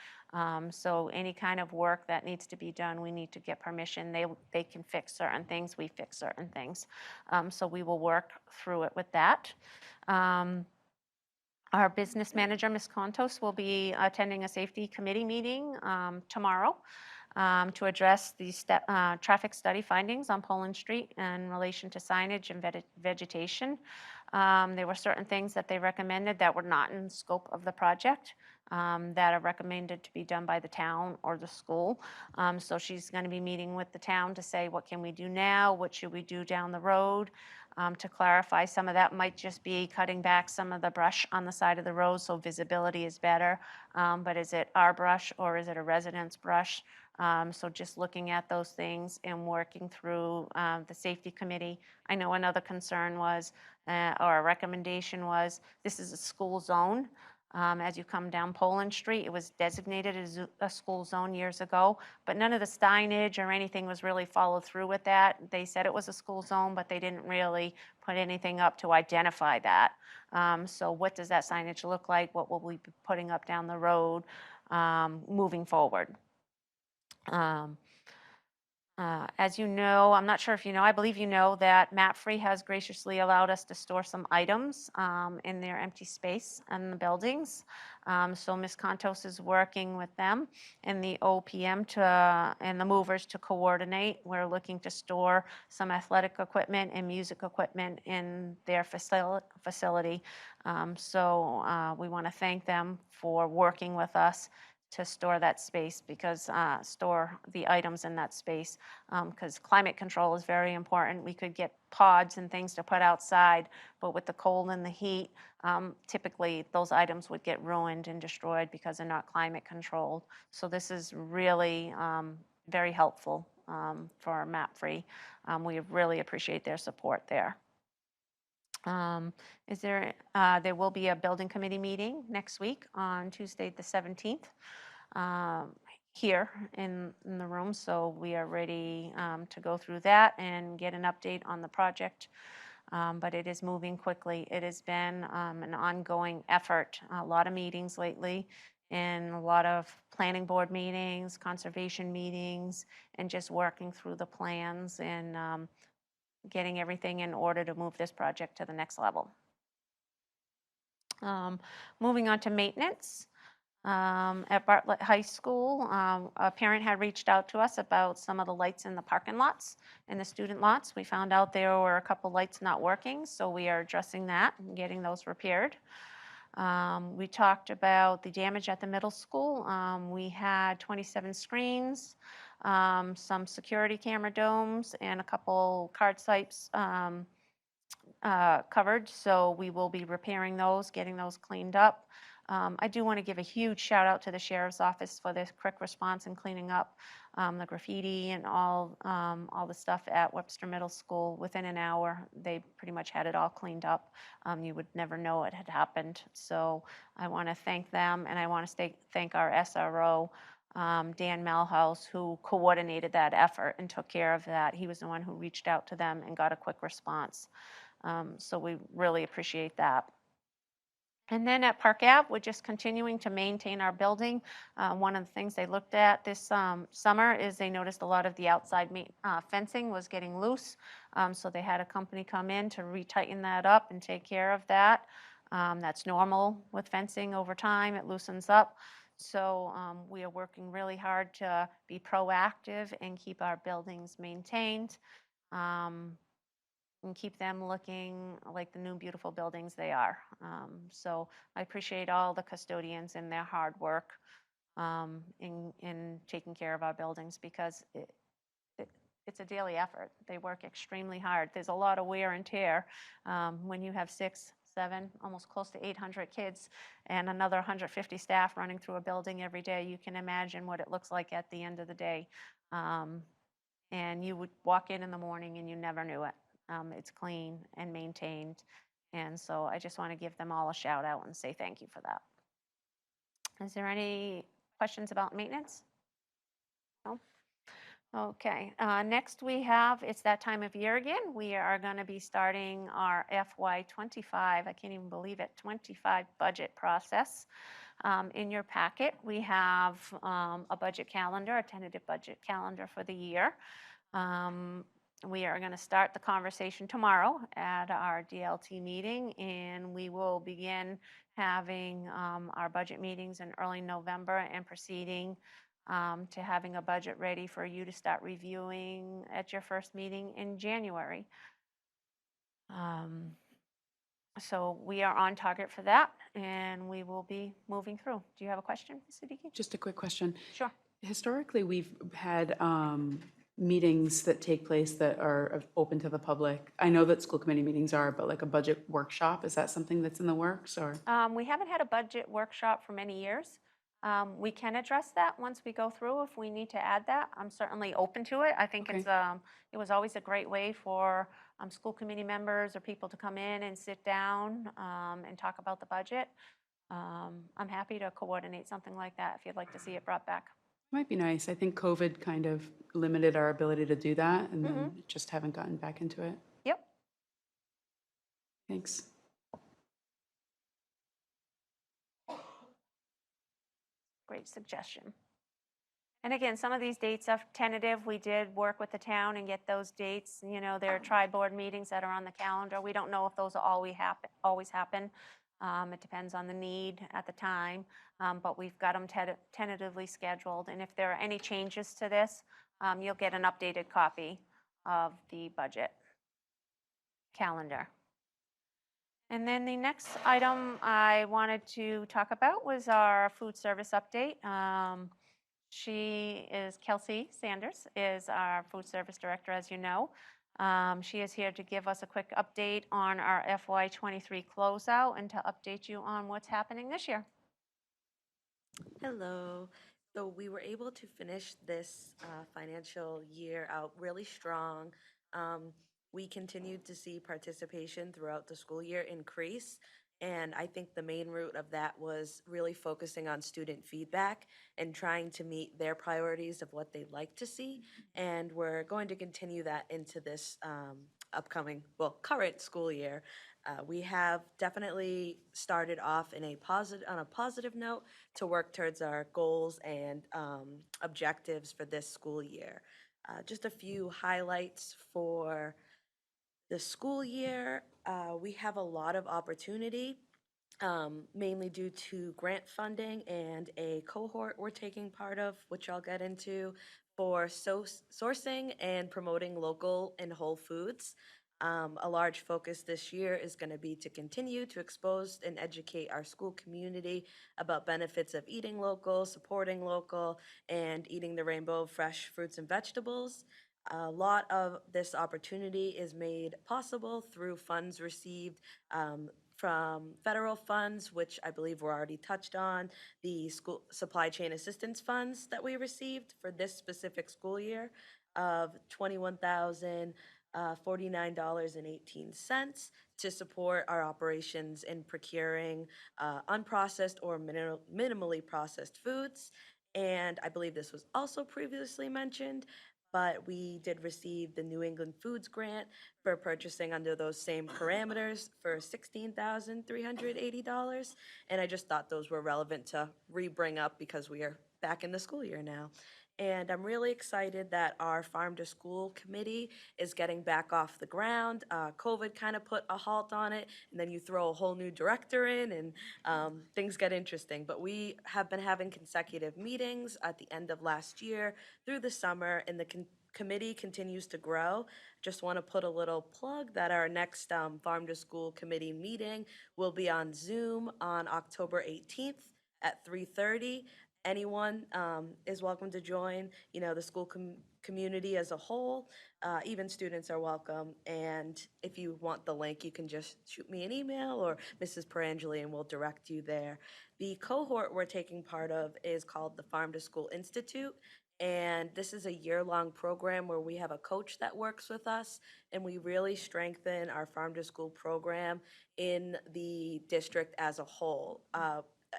So any kind of work that needs to be done, we need to get permission. They can fix certain things, we fix certain things. So we will work through it with that. Our business manager, Ms. Contos, will be attending a safety committee meeting tomorrow to address the traffic study findings on Poland Street in relation to signage and vegetation. There were certain things that they recommended that were not in scope of the project that are recommended to be done by the town or the school. So she's going to be meeting with the town to say, what can we do now? What should we do down the road? To clarify, some of that might just be cutting back some of the brush on the side of the road so visibility is better. But is it our brush or is it a resident's brush? So just looking at those things and working through the safety committee. I know another concern was, or a recommendation was, this is a school zone. As you come down Poland Street, it was designated as a school zone years ago, but none of the signage or anything was really followed through with that. They said it was a school zone, but they didn't really put anything up to identify that. So what does that signage look like? What will we be putting up down the road moving forward? As you know, I'm not sure if you know, I believe you know that MapFree has graciously allowed us to store some items in their empty space in the buildings. So Ms. Contos is working with them and the OPM and the movers to coordinate. We're looking to store some athletic equipment and music equipment in their facility. So we want to thank them for working with us to store that space, because store the items in that space, because climate control is very important. We could get pods and things to put outside, but with the cold and the heat, typically those items would get ruined and destroyed because they're not climate controlled. So this is really very helpful for MapFree. We really appreciate their support there. There will be a building committee meeting next week on Tuesday the 17th here in the room. So we are ready to go through that and get an update on the project. But it is moving quickly. It has been an ongoing effort, a lot of meetings lately, and a lot of planning board meetings, conservation meetings, and just working through the plans and getting everything in order to move this project to the next level. Moving on to maintenance. At Bartlett High School, a parent had reached out to us about some of the lights in the parking lots, in the student lots. We found out there were a couple lights not working, so we are addressing that and getting those repaired. We talked about the damage at the middle school. We had 27 screens, some security camera domes, and a couple card sites covered, so we will be repairing those, getting those cleaned up. I do want to give a huge shout out to the Sheriff's Office for their quick response and cleaning up the graffiti and all the stuff at Webster Middle School. Within an hour, they pretty much had it all cleaned up. You would never know it had happened. So I want to thank them, and I want to thank our SRO, Dan Malhouse, who coordinated that effort and took care of that. He was the one who reached out to them and got a quick response. So we really appreciate that. And then at Park Ave, we're just continuing to maintain our building. One of the things they looked at this summer is they noticed a lot of the outside fencing was getting loose. So they had a company come in to retighten that up and take care of that. That's normal with fencing over time, it loosens up. So we are working really hard to be proactive and keep our buildings maintained. And keep them looking like the new beautiful buildings they are. So I appreciate all the custodians and their hard work in taking care of our buildings because it's a daily effort. They work extremely hard. There's a lot of wear and tear when you have 6, 7, almost close to 800 kids and another 150 staff running through a building every day. You can imagine what it looks like at the end of the day. And you would walk in the morning and you never knew it. It's clean and maintained. And so I just want to give them all a shout out and say thank you for that. Is there any questions about maintenance? No? Okay. Next we have, it's that time of year again. We are going to be starting our FY25, I can't even believe it, 25 budget process. In your packet, we have a budget calendar, a tentative budget calendar for the year. We are going to start the conversation tomorrow at our DLT meeting, and we will begin having our budget meetings in early November and proceeding to having a budget ready for you to start reviewing at your first meeting in January. So we are on target for that, and we will be moving through. Do you have a question, Ms. Siddiqui? Just a quick question. Sure. Historically, we've had meetings that take place that are open to the public. I know that school committee meetings are, but like a budget workshop, is that something that's in the works or? We haven't had a budget workshop for many years. We can address that once we go through if we need to add that. I'm certainly open to it. I think Okay. it was always a great way for school committee members or people to come in and sit down and talk about the budget. I'm happy to coordinate something like that if you'd like to see it brought back. Might be nice. I think COVID kind of limited our ability to do that and then just haven't gotten back into it. Yep. Thanks. Great suggestion. And again, some of these dates are tentative. We did work with the town and get those dates. You know, there are tri-board meetings that are on the calendar. We don't know if those will always happen. It depends on the need at the time, but we've got them tentatively scheduled. And if there are any changes to this, you'll get an updated copy of the budget calendar. And then the next item I wanted to talk about was our food service update. Kelsey Sanders is our food service director, as you know. She is here to give us a quick update on our FY23 closeout and to update you on what's happening this year. Hello. So we were able to finish this financial year out really strong. We continued to see participation throughout the school year increase. And I think the main root of that was really focusing on student feedback and trying to meet their priorities of what they'd like to see. And we're going to continue that into this current school year. We have definitely started off on a positive note to work towards our goals and objectives for this school year. Just a few highlights for the school year. We have a lot of opportunity, mainly due to grant funding and a cohort we're taking part of, which I'll get into, for sourcing and promoting local and whole foods. A large focus this year is going to be to continue to expose and educate our school community about benefits of eating local, supporting local, and eating the rainbow of fresh fruits and vegetables. A lot of this opportunity is made possible through funds received from federal funds, which I believe were already touched on, the school supply chain assistance funds that we received for this specific school year of $21,049.18 to support our operations in procuring unprocessed or minimally processed foods. And I believe this was also previously mentioned, but we did receive the New England Foods Grant for purchasing under those same parameters for $16,380. And I just thought those were relevant to re-bring up because we are back in the school year now. And I'm really excited that our Farm to School committee is getting back off the ground. COVID kind of put a halt on it, and then you throw a whole new director in, and things get interesting. But we have been having consecutive meetings at the end of last year through the summer, and the committee continues to grow. Just want to put a little plug that our next Farm to School committee meeting will be on Zoom on October 18th at 3:30. Anyone is welcome to join, you know, the school community as a whole. Even students are welcome. And if you want the link, you can just shoot me an email or Mrs. Perangeli and we'll direct you there. The cohort we're taking part of is called the Farm to School Institute. And this is a year-long program where we have a coach that works with us, and we really strengthen our Farm to School program in the district as a whole.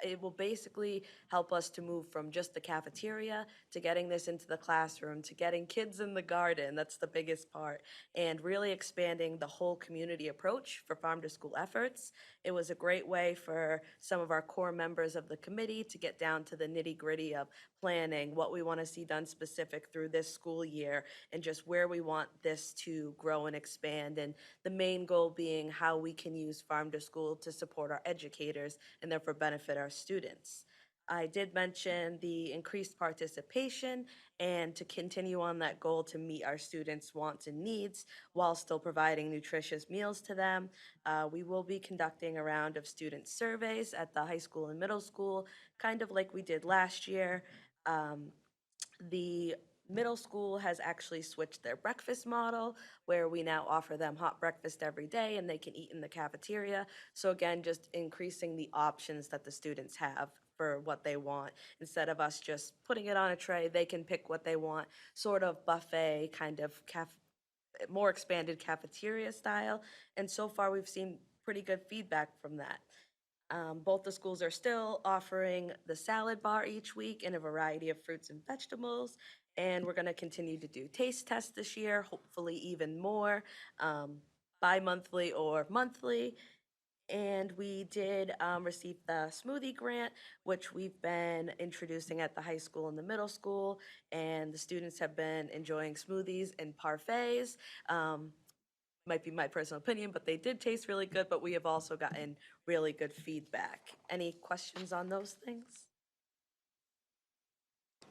It will basically help us to move from just the cafeteria to getting this into the classroom, to getting kids in the garden. That's the biggest part. And really expanding the whole community approach for farm to school efforts. It was a great way for some of our core members of the committee to get down to the nitty-gritty of planning, what we want to see done specific through this school year, and just where we want this to grow and expand. And the main goal being how we can use farm to school to support our educators and therefore benefit our students. I did mention the increased participation and to continue on that goal to meet our students' wants and needs while still providing nutritious meals to them. We will be conducting a round of student surveys at the high school and middle school, kind of like we did last year. The middle school has actually switched their breakfast model where we now offer them hot breakfast every day and they can eat in the cafeteria. So again, just increasing the options that the students have for what they want. Instead of us just putting it on a tray, they can pick what they want, sort of buffet kind of more expanded cafeteria style. And so far we've seen pretty good feedback from that. Both the schools are still offering the salad bar each week and a variety of fruits and vegetables. And we're going to continue to do taste tests this year, hopefully even more, bi-monthly or monthly. And we did receive the smoothie grant, which we've been introducing at the high school and the middle school. And the students have been enjoying smoothies and parfaits. Might be my personal opinion, but they did taste really good, but we have also gotten really good feedback. Any questions on those things?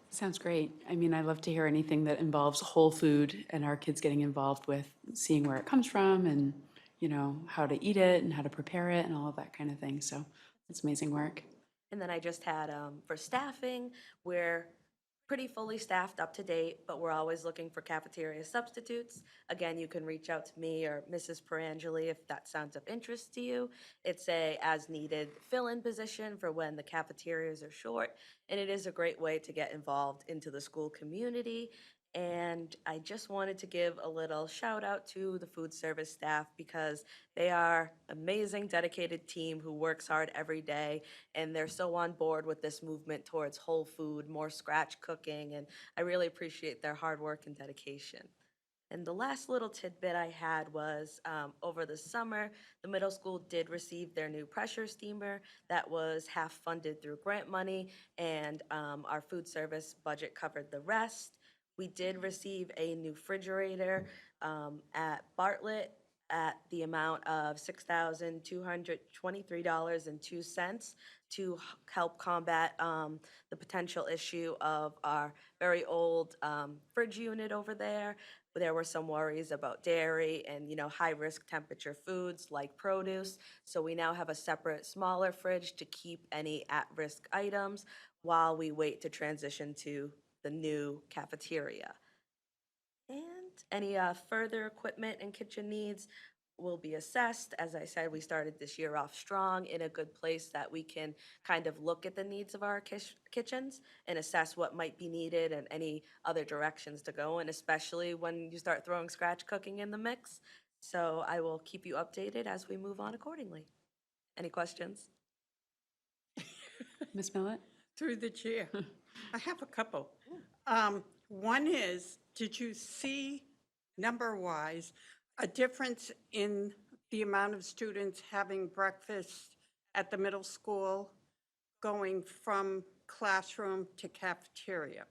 Sounds great. I mean, I love to hear anything that involves whole food and our kids getting involved with seeing where it comes from and, you know, how to eat it and how to prepare it and all of that kind of thing. So it's amazing work. And then I just had, for staffing, we're pretty fully staffed up to date, but we're always looking for cafeteria substitutes. Again, you can reach out to me or Mrs. Perangeli if that sounds of interest to you. It's a as-needed fill-in position for when the cafeterias are short, and it is a great way to get involved into the school community. And I just wanted to give a little shout out to the food service staff because they are amazing, dedicated team who works hard every day, and they're so on board with this movement towards whole food, more scratch cooking, and I really appreciate their hard work and dedication. And the last little tidbit I had was over the summer, the middle school did receive their new pressure steamer that was half funded through grant money, and our food service budget covered the rest. We did receive a new refrigerator at Bartlett at the amount of $6,223.02 to help combat the potential issue of our very old fridge unit over there. There were some worries about dairy and, you know, high-risk temperature foods like produce. So we now have a separate, smaller fridge to keep any at-risk items while we wait to transition to the new cafeteria. And any further equipment and kitchen needs will be assessed. As I said, we started this year off strong in a good place that we can kind of look at the needs of our kitchens and assess what might be needed and any other directions to go in, especially when you start throwing scratch cooking in the mix. So I will keep you updated as we move on accordingly. Any questions? Ms. Millett? Through the chair. I have a couple. One is, did you see, number-wise, a difference in the amount of students having breakfast at the middle school going from classroom to cafeteria?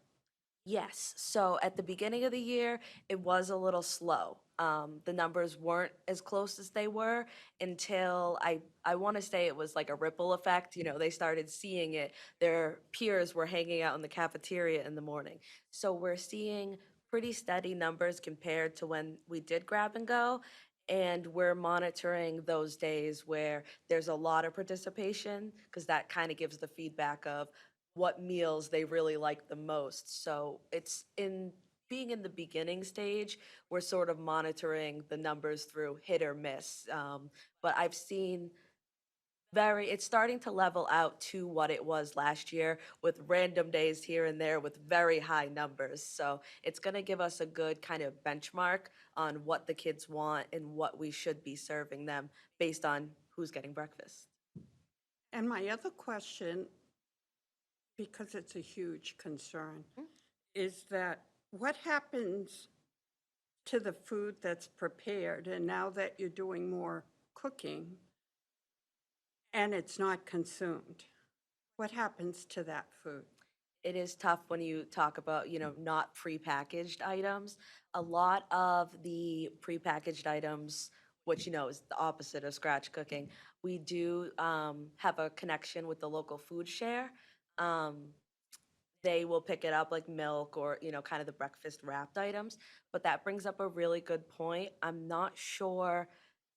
Yes, so at the beginning of the year, it was a little slow. The numbers weren't as close as they were until I want to say it was like a ripple effect. You know, they started seeing it. Their peers were hanging out in the cafeteria in the morning. So we're seeing pretty steady numbers compared to when we did grab and go. And we're monitoring those days where there's a lot of participation, because that kind of gives the feedback of what meals they really like the most. So it's in being in the beginning stage, we're sort of monitoring the numbers through hit or miss. But I've seen it's starting to level out to what it was last year, with random days here and there with very high numbers. So it's going to give us a good kind of benchmark on what the kids want and what we should be serving them based on who's getting breakfast. And my other question, because it's a huge concern, is that what happens to the food that's prepared, and now that you're doing more cooking and it's not consumed? What happens to that food? It is tough when you talk about, not prepackaged items. A lot of the prepackaged items, which, is the opposite of scratch cooking, we do have a connection with the local food share. Um, they will pick it up like milk or, kind of the breakfast wrapped items. But that brings up a really good point. I'm not sure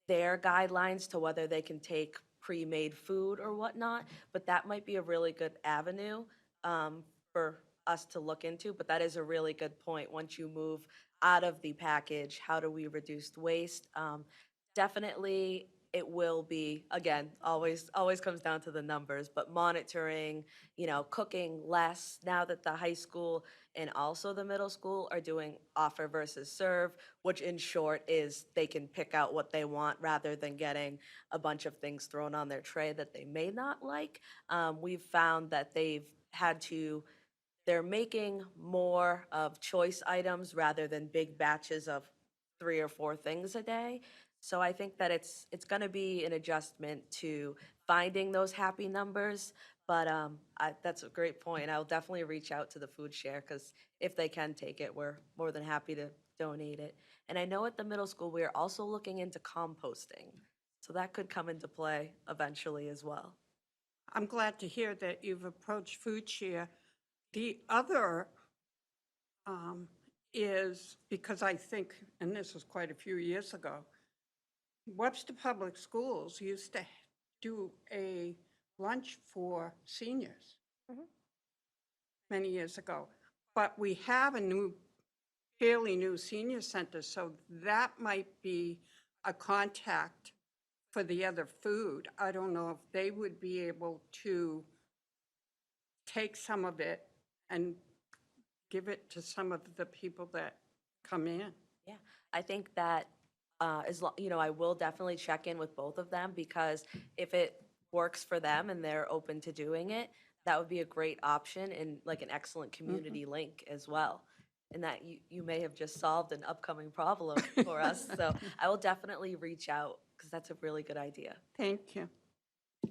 their guidelines to whether they can take pre-made food or whatnot, but that might be a really good avenue for us to look into. But that is a really good point. Once you move out of the package, how do we reduce waste? Definitely, it will be, again, always comes down to the numbers, but monitoring, cooking less now that the high school and also the middle school are doing offer versus serve, which in short is they can pick out what they want rather than getting a bunch of things thrown on their tray that they may not like. We've found that they're making more of choice items rather than big batches of 3 or 4 things a day. So I think that it's going to be an adjustment to finding those happy numbers. But that's a great point. I'll definitely reach out to the food share, because if they can take it, we're more than happy to donate it. And I know at the middle school, we're also looking into composting. So that could come into play eventually as well. I'm glad to hear that you've approached food share. The other is, because I think, and this was quite a few years ago, Webster Public Schools used to do a lunch for seniors many years ago. But we have a fairly new senior center, so that might be a contact for the other food. I don't know if they would be able to take some of it and give it to some of the people that come in. Yeah, I think that I will definitely check in with both of them, because if it works for them and they're open to doing it, that would be a great option and like an excellent community link as well. And that you may have just solved an upcoming problem for us. So I will definitely reach out, because that's a really good idea. Thank you.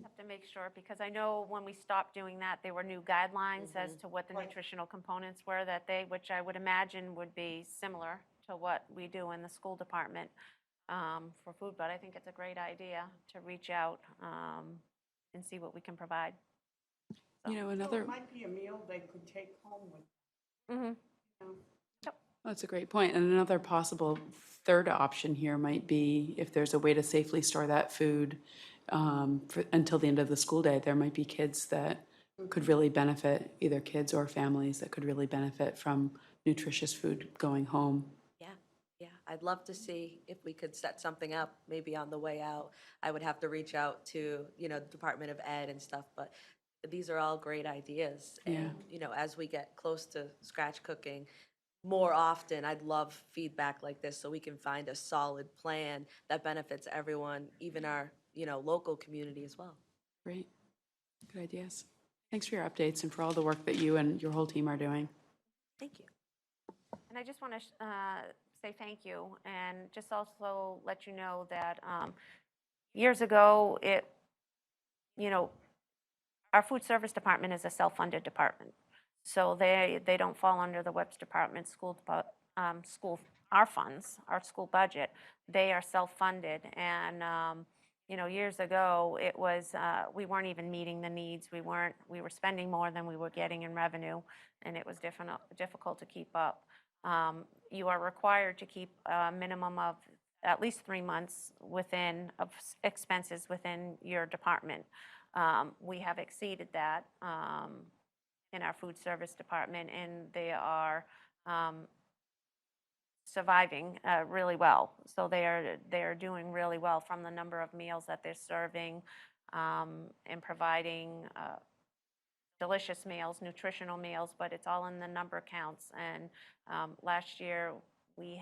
Have to make sure, because I know when we stopped doing that, there were new guidelines as to what the nutritional components were which I would imagine would be similar to what we do in the school department for food. But I think it's a great idea to reach out and see what we can provide. Another, It might be a meal they could take home with Mm-hmm. them. that's a great point. And another possible third option here might be if there's a way to safely store that food until the end of the school day. There might be kids that could really benefit, either kids or families that could really benefit from nutritious food going home. Yeah, I'd love to see if we could set something up, maybe on the way out. I would have to reach out to, the Department of Ed and stuff, but these are all great ideas. And, as we get close to scratch cooking more often, I'd love feedback like this so we can find a solid plan that benefits everyone, even our, local community as well. Great. Good ideas. Thanks for your updates and for all the work that you and your whole team are doing. Thank you. I just want to say thank you and just also let you know that years ago, you know, our food service department is a self-funded department. So they don't fall under the WIPS department, our funds, our school budget. They are self-funded. And, years ago, it was, we weren't even meeting the needs. We were spending more than we were getting in revenue, and it was difficult to keep up. You are required to keep a minimum of at least 3 months of expenses within your department. We have exceeded that in our food service department, and they are surviving really well. So they are doing really well from the number of meals that they're serving and providing delicious meals, nutritional meals, but it's all in the number counts. And last year we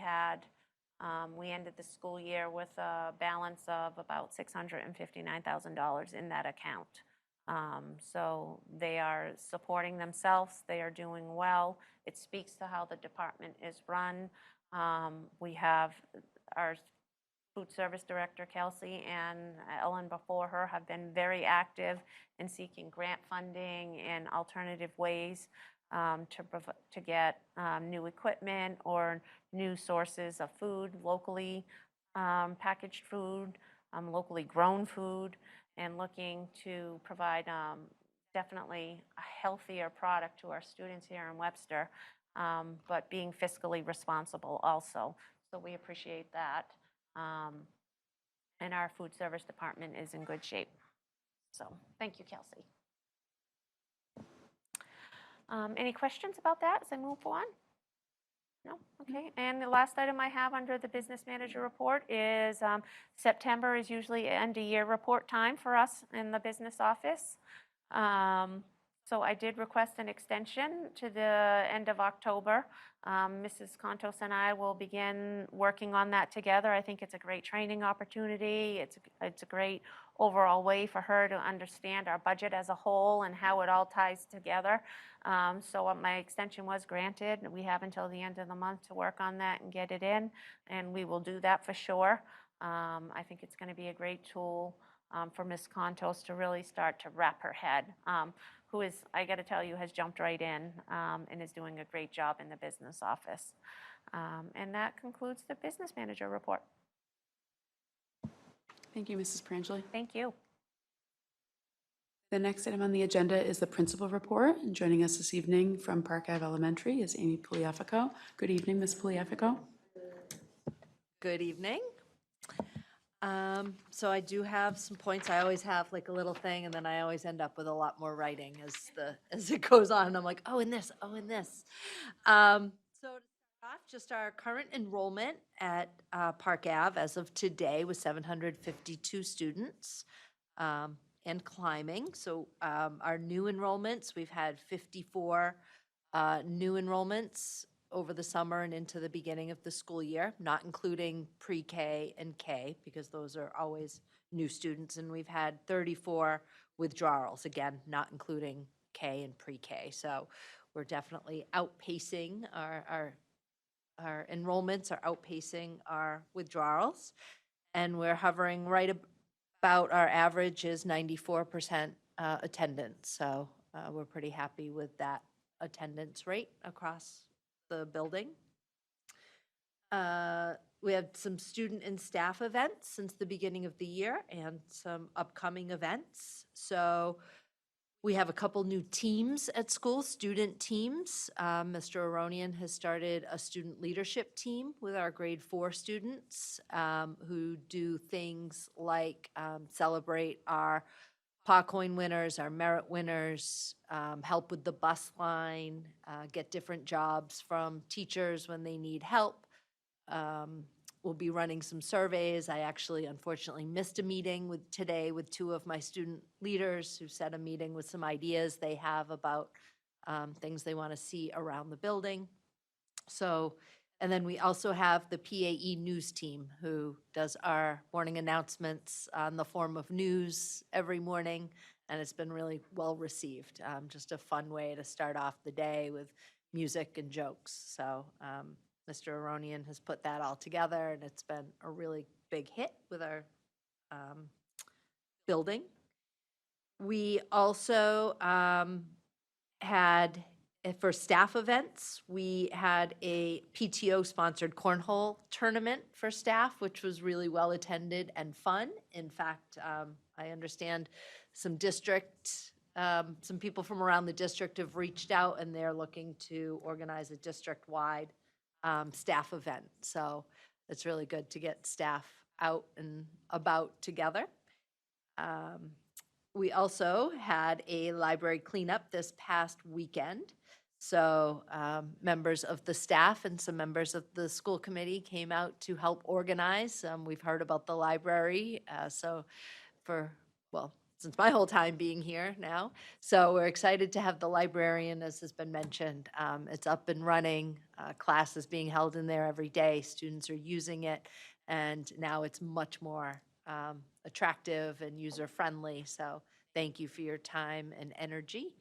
ended the school year with a balance of about $659,000 in that account. So they are supporting themselves. They are doing well. It speaks to how the department is run. We have our food service director, Kelsey, and Ellen before her have been very active in seeking grant funding and alternative ways to get new equipment or new sources of food, locally packaged food, locally grown food, and looking to provide definitely a healthier product to our students here in Webster, but being fiscally responsible also. So we appreciate that. And our food service department is in good shape. So thank you, Kelsey. Any questions about that as I move on? No? Okay. And the last item I have under the business manager report is September is usually end-of-year report time for us in the business office. So I did request an extension to the end of October. Mrs. Contos and I will begin working on that together. I think it's a great training opportunity. It's a great overall way for her to understand our budget as a whole and how it all ties together. So my extension was granted. We have until the end of the month to work on that and get it in, and we will do that for sure. I think it's going to be a great tool for Ms. Contos to really start to wrap her head, who is, I got to tell you, has jumped right in and is doing a great job in the business office. And that concludes the business manager report. Thank you, Mrs. Prangley. Thank you. The next item on the agenda is the principal report. And joining us this evening from Park Ave Elementary is Amy Pugliafico. Good evening, Ms. Pugliafico. Good evening. So I do have some points. I always have like a little thing, and then I always end up with a lot more writing as it goes on. And I'm like, oh, and this, oh, and this. So to start off, just our current enrollment at Park Ave as of today was 752 students and climbing. So our new enrollments, we've had 54 new enrollments over the summer and into the beginning of the school year, not including pre-K and K, because those are always new students. And we've had 34 withdrawals, again, not including K and pre-K. So we're definitely outpacing our enrollments are outpacing our withdrawals. And we're hovering right about our average is 94% attendance. So we're pretty happy with that attendance rate across the building. We have some student and staff events since the beginning of the year and some upcoming events. So we have a couple new teams at school, student teams. Mr. Aronian has started a student leadership team with our grade 4 students who do things like celebrate our PA coin winners, our merit winners, help with the bus line, get different jobs from teachers when they need help. We'll be running some surveys. I actually unfortunately missed a meeting today with 2 of my student leaders who set a meeting with some ideas they have about things they want to see around the building. So, and then we also have the PAE news team who does our morning announcements on the form of news every morning, and it's been really well received. Just a fun way to start off the day with music and jokes. So Mr. Aronian has put that all together, and it's been a really big hit with our building. We also had, for staff events, we had a PTO-sponsored cornhole tournament for staff, which was really well-attended and fun. In fact, I understand some some people from around the district have reached out, and they're looking to organize a district-wide staff event. So it's really good to get staff out and about together. We also had a library cleanup this past weekend. So members of the staff and some members of the school committee came out to help organize. We've heard about the library, since my whole time being here now. So we're excited to have the librarian, as has been mentioned. It's up and running. Class is being held in there every day. Students are using it. And now it's much more attractive and user-friendly. So thank you for your time and energy.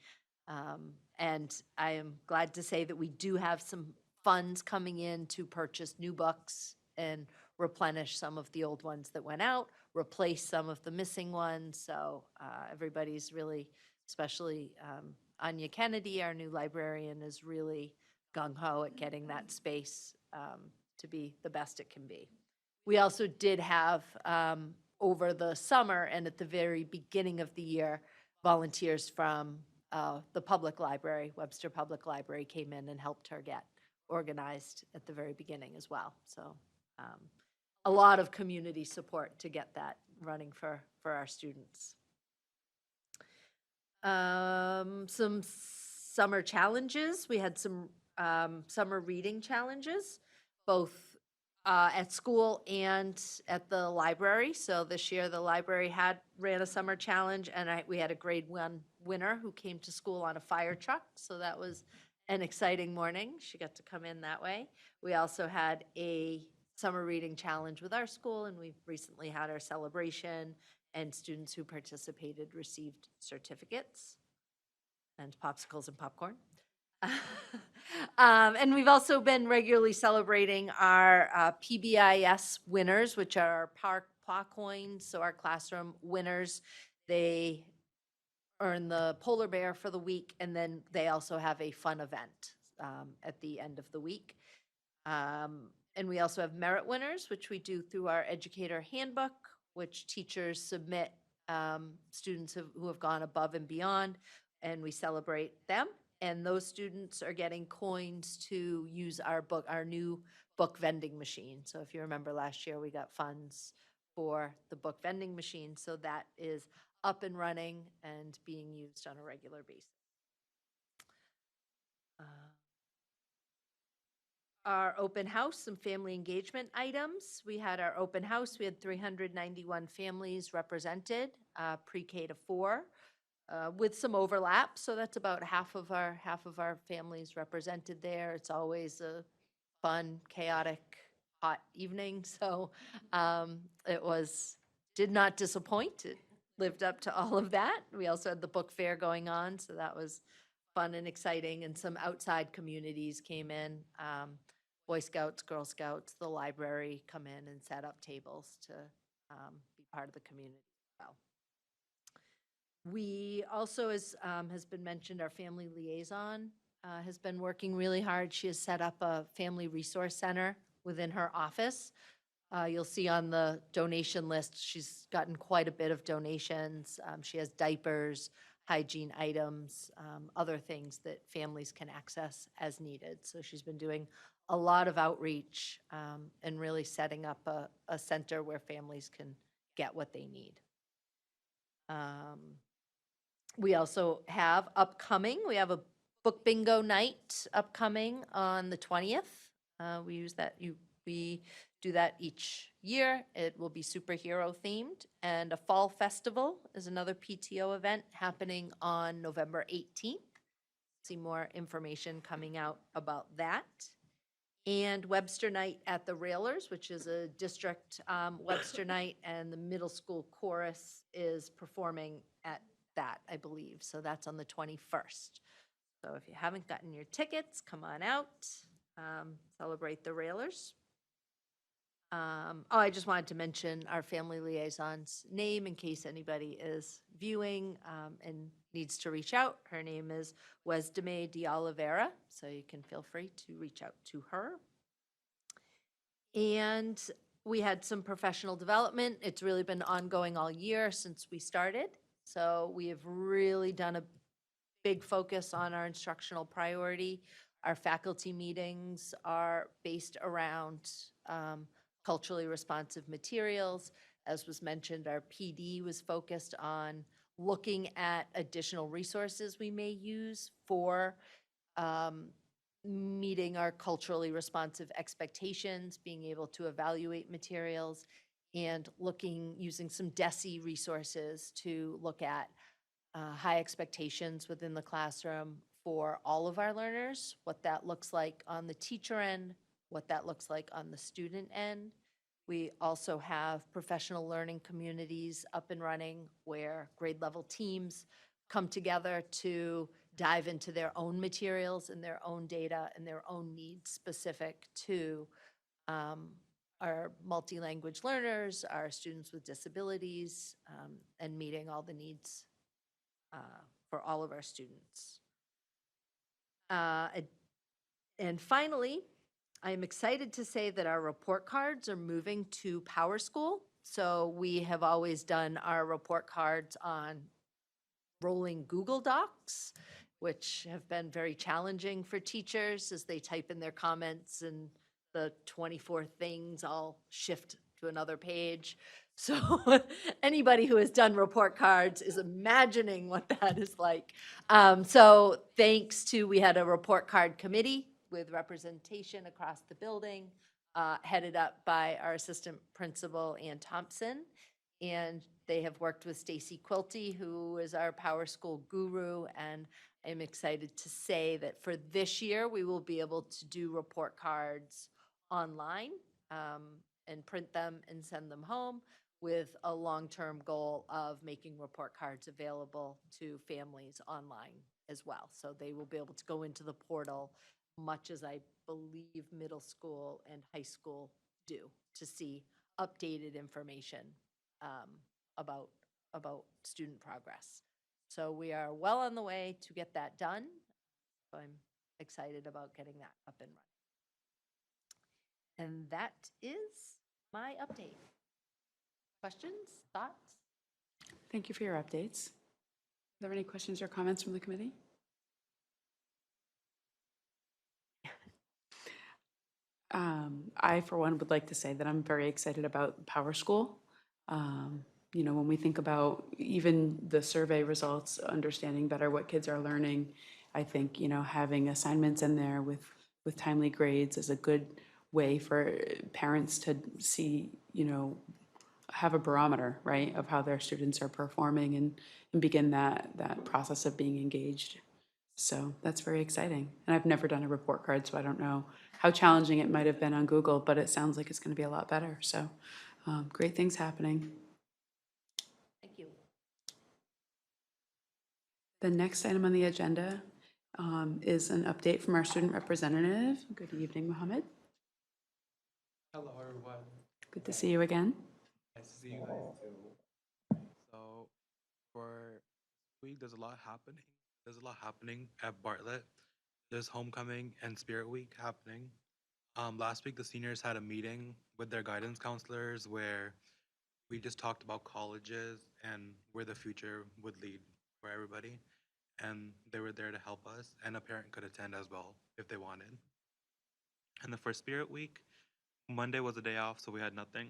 And I am glad to say that we do have some funds coming in to purchase new books and replenish some of the old ones that went out, replace some of the missing ones. So everybody's really, especially Anya Kennedy, our new librarian, is really gung-ho at getting that space to be the best it can be. We also did have, over the summer and at the very beginning of the year, volunteers from the public library, Webster Public Library, came in and helped her get organized at the very beginning as well. So a lot of community support to get that running for our students. Some summer challenges. We had some summer reading challenges, both at school and at the library. So this year the library ran a summer challenge, and we had a grade 1 winner who came to school on a fire truck. So that was an exciting morning. She got to come in that way. We also had a summer reading challenge with our school, and we've recently had our celebration, and students who participated received certificates and popsicles and popcorn. And we've also been regularly celebrating our PBIS winners, which are our PA coins, so our classroom winners. They earn the polar bear for the week, and then they also have a fun event at the end of the week. And we also have merit winners, which we do through our educator handbook, which teachers submit students who have gone above and beyond, and we celebrate them. And those students are getting coins to use our new book vending machine. So if you remember last year, we got funds for the book vending machine. So that is up and running and being used on a regular basis. Our open house, some family engagement items. We had our open house. We had 391 families represented, pre-K to 4. With some overlap, so that's about half of our families represented there. It's always a fun, chaotic, hot evening, so it did not disappoint. It lived up to all of that. We also had the book fair going on, so that was fun and exciting, and some outside communities came in. Boy Scouts, Girl Scouts, the library come in and set up tables to be part of the community as well. We also, as has been mentioned, our family liaison has been working really hard. She has set up a family resource center within her office. You'll see on the donation list, she's gotten quite a bit of donations. She has diapers, hygiene items, other things that families can access as needed. So she's been doing a lot of outreach and really setting up a center where families can get what they need. We also have we have a book bingo night upcoming on the 20th. We do that each year. It will be superhero themed. And a fall festival is another PTO event happening on November 18th. See more information coming out about that. And Webster Night at the Railers, which is a district Webster night, and the middle school chorus is performing at that, I believe. So that's on the 21st. So if you haven't gotten your tickets, come on out. celebrate the Railers. I just wanted to mention our family liaison's name in case anybody is viewing and needs to reach out. Her name is Wesdeme de Oliveira, so you can feel free to reach out to her. And we had some professional development. It's really been ongoing all year since we started. So we have really done a big focus on our instructional priority. Our faculty meetings are based around culturally responsive materials. As was mentioned, our PD was focused on looking at additional resources we may use for meeting our culturally responsive expectations, being able to evaluate materials, and using some DESE resources to look at high expectations within the classroom for all of our learners, what that looks like on the teacher end, what that looks like on the student end. We also have professional learning communities up and running where grade level teams come together to dive into their own materials and their own data and their own needs specific to our multi-language learners, our students with disabilities, and meeting all the needs for all of our students. And finally, I am excited to say that our report cards are moving to PowerSchool. So we have always done our report cards on rolling Google Docs, which have been very challenging for teachers as they type in their comments and the 24 things all shift to another page. So anybody who has done report cards is imagining what that is like. So thanks to, we had a report card committee with representation across the building, headed up by our assistant principal, Ann Thompson. And they have worked with Stacy Quilty, who is our PowerSchool guru, and I'm excited to say that for this year, we will be able to do report cards online and print them and send them home with a long-term goal of making report cards available to families online as well. So they will be able to go into the portal, much as I believe middle school and high school do, to see updated information about student progress. So we are well on the way to get that done. So I'm excited about getting that up and running. And that is my update. Questions, thoughts? Thank you for your updates. Are there any questions or comments from the committee? I, for one, would like to say that I'm very excited about PowerSchool. You know, when we think about even the survey results, understanding better what kids are learning, I think, you know, having assignments in there with timely grades is a good way for parents to see, you know, have a barometer, right, of how their students are performing and begin that process of being engaged. So that's very exciting. And I've never done a report card, so I don't know how challenging it might have been on Google, but it sounds like it's going to be a lot better. So great things happening. Thank you. The next item on the agenda is an update from our student representative. Good evening, Mohammed. Hello, everyone. Good to see you again. Nice to see you guys too. So, for this week, there's a lot happening. There's a lot happening at Bartlett. There's homecoming and Spirit Week happening. Last week, the seniors had a meeting with their guidance counselors where we just talked about colleges and where the future would lead for everybody. And they were there to help us, and a parent could attend as well if they wanted. And the first Spirit Week, Monday was a day off, so we had nothing.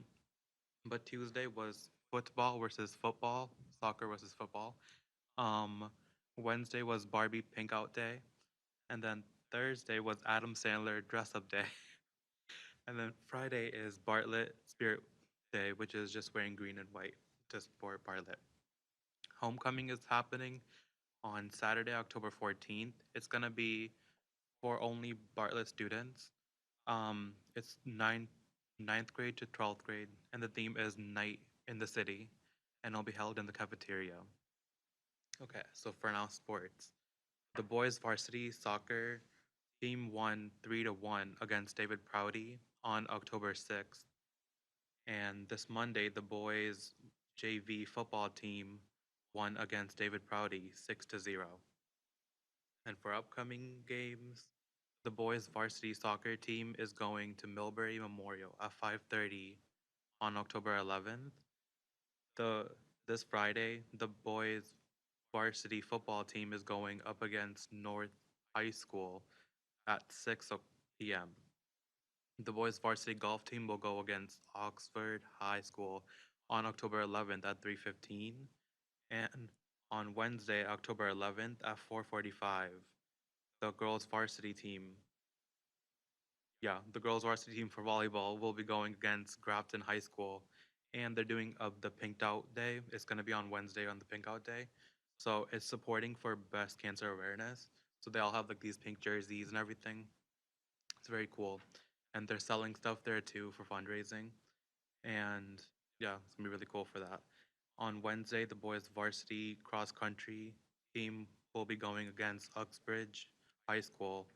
But Tuesday was football versus football, soccer versus football. Um, Wednesday was Barbie Pink Out Day, and then Thursday was Adam Sandler Dress Up Day, and then Friday is Bartlett Spirit Day, which is just wearing green and white just for Bartlett. Homecoming is happening on Saturday, October 14th. It's gonna be for only Bartlett students. It's ninth grade to 12th grade, and the theme is Night in the City, and it'll be held in the cafeteria. Okay, so for now, sports. The boys varsity soccer team won 3-1 against David Prouty on October 6th. And this Monday, the boys JV football team won against David Prouty 6-0. And for upcoming games, the boys varsity soccer team is going to Millbury Memorial at 5:30 on October 11th. The this Friday, the boys varsity football team is going up against North High School at 6 p.m. The boys varsity golf team will go against Oxford High School on October 11th at 3:15, and on Wednesday, October 11th at 4:45, the girls varsity team, the girls varsity team for volleyball will be going against Grafton High School, and they're doing the Pinked Out Day. It's going to be on Wednesday on the Pink Out Day. So it's supporting for breast cancer awareness. So they all have like these pink jerseys and everything. It's very cool. And they're selling stuff there too for fundraising. And yeah, it's gonna be really cool for that. On Wednesday, the boys varsity cross country team will be going against Uxbridge High School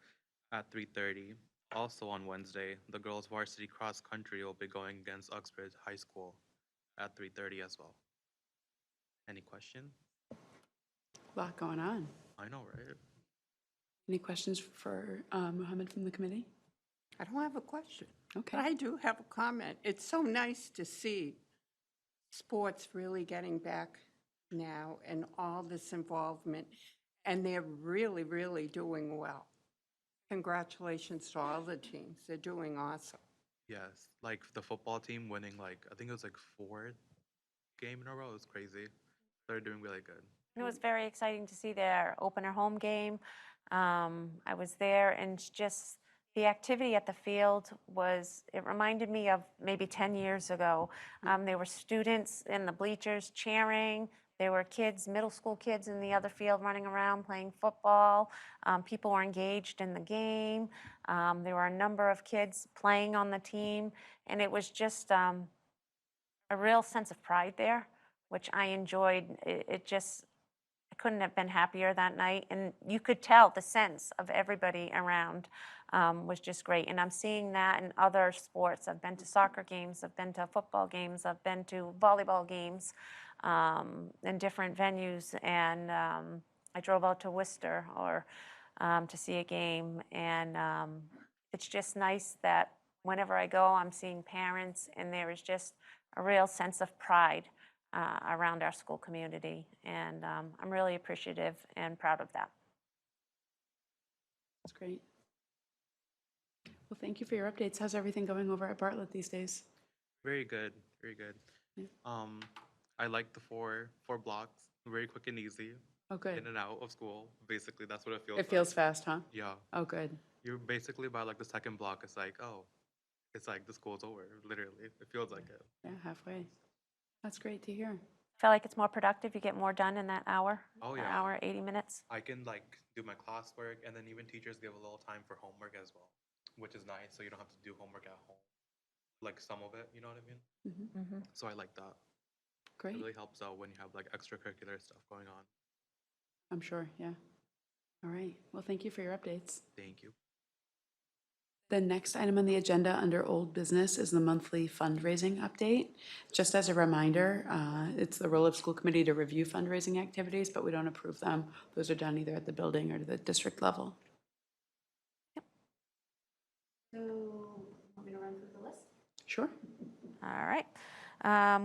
at 3:30. Also on Wednesday, the girls varsity cross country will be going against Uxbridge High School at 3:30 as well. Any questions? A lot going on. I know, right? Any questions for Mohammed from the committee? I don't have a question, Okay. but I do have a comment. It's so nice to see sports really getting back now and all this involvement, and they're really, really doing well. Congratulations to all the teams. They're doing awesome. Yes, like the football team winning like I think it was like 4th game in a row. It was crazy. They're doing really good. It was very exciting to see their opener home game. I was there, and just the activity at the field it reminded me of maybe 10 years ago. There were students in the bleachers cheering. There were kids, middle school kids in the other field running around playing football. People were engaged in the game. There were a number of kids playing on the team, and it was just a real sense of pride there, which I enjoyed. I couldn't have been happier that night. And you could tell the sense of everybody around was just great. And I'm seeing that in other sports. I've been to soccer games, I've been to football games, I've been to volleyball games in different venues. And I drove out to Worcester to see a game. And it's just nice that whenever I go, I'm seeing parents, and there is just a real sense of pride around our school community. And I'm really appreciative and proud of that. That's great. Well, thank you for your updates. How's everything going over at Bartlett these days? Very good, very good. Yeah. I like the four blocks, very quick and easy, Oh, good. in and out of school. Basically, that's what it feels. It feels like. fast, huh? Yeah, Oh, good. you're basically by like the second block. It's like, oh, it's like the school's over. Literally, it feels like it. Yeah, halfway. That's great to hear. I feel like it's more productive. You get more done in that hour. Oh, an yeah. hour, 80 minutes. I can like do my classwork, and then even teachers give a little time for homework as well, which is nice. So you don't have to do homework at home, like some of it. You know what I mean? So I like that. Great. It really helps out when you have like extracurricular stuff going on. I'm sure, yeah. All right. Well, thank you for your updates. Thank you. The next item on the agenda under old business is the monthly fundraising update. Just as a reminder, it's the role of school committee to review fundraising activities, but we don't approve them. Those are done either at the building or the district level. So, want me to run through the list? Sure. All right.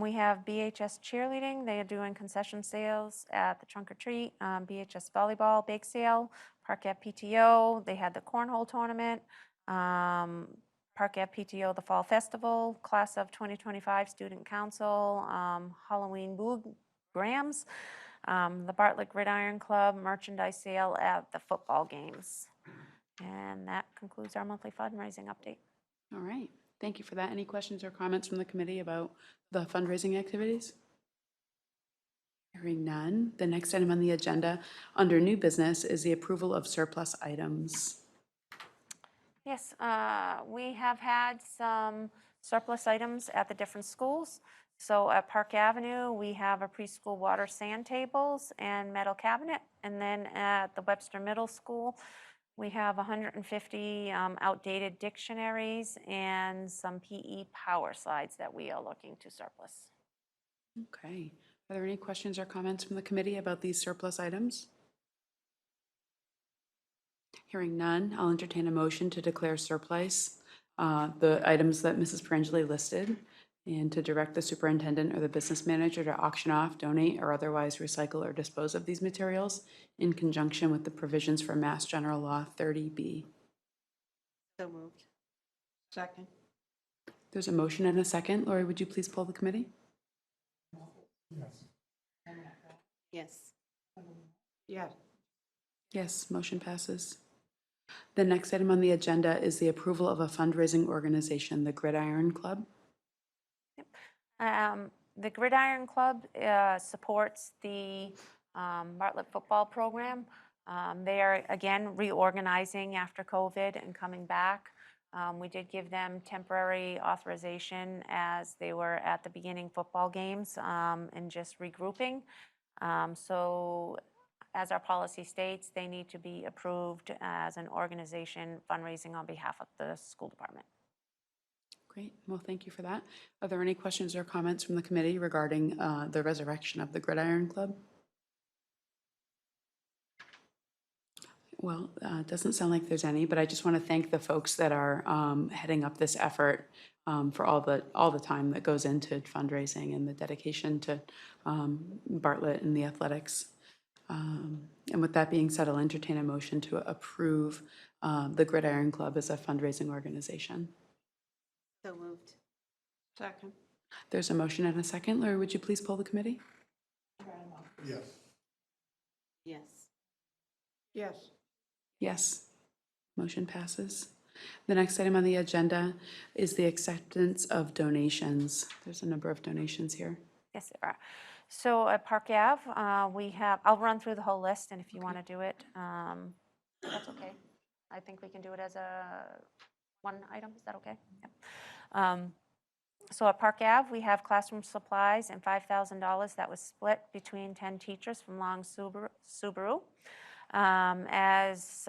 We have BHS cheerleading. They are doing concession sales at the trunk or treat. BHS volleyball bake sale. Park Ave PTO. They had the cornhole tournament. Park Ave PTO, the fall festival. Class of 2025 student council. Halloween boograms. The Bartlett Gridiron Club merchandise sale at the football games. And that concludes our monthly fundraising update. All right. Thank you for that. Any questions or comments from the committee about the fundraising activities? Hearing none. The next item on the agenda under new business is the approval of surplus items. Yes, we have had some surplus items at the different schools. So at Park Avenue, we have a preschool water sand tables and metal cabinet. And then at the Webster Middle School, We have 150 outdated dictionaries and some PE power slides that we are looking to surplus. Okay. Are there any questions or comments from the committee about these surplus items? Hearing none, I'll entertain a motion to declare surplus the items that Mrs. Perangeli listed and to direct the superintendent or the business manager to auction off, donate, or otherwise recycle or dispose of these materials in conjunction with the provisions for Mass General Law 30B. So moved. Second. There's a motion and a second. Lori, would you please poll the committee? Yes. Yes. Yes, motion passes. The next item on the agenda is the approval of a fundraising organization, the Gridiron Club. The Gridiron Club supports the Bartlett football program. They are, again, reorganizing after COVID and coming back. We did give them temporary authorization as they were at the beginning football games and just regrouping. So as our policy states, they need to be approved as an organization fundraising on behalf of the school department. Great, well, thank you for that. Are there any questions or comments from the committee regarding the resurrection of the Gridiron Club? Well, it doesn't sound like there's any, but I just want to thank the folks that are heading up this effort for all the time that goes into fundraising and the dedication to Bartlett and the athletics. And with that being said, I'll entertain a motion to approve the Gridiron Club as a fundraising organization. So moved. Second. There's a motion and a second. Lori, would you please poll the committee? Yes. Yes. Yes. Yes. Motion passes. The next item on the agenda is the acceptance of donations. There's a number of donations here. Yes, there are. So at Park Ave, we have, I'll run through the whole list, and if you want to do it, that's okay. I think we can do it as a one item. Is that okay? Yep. So at Park Ave, we have classroom supplies and $5,000 that was split between 10 teachers from Long Subaru. As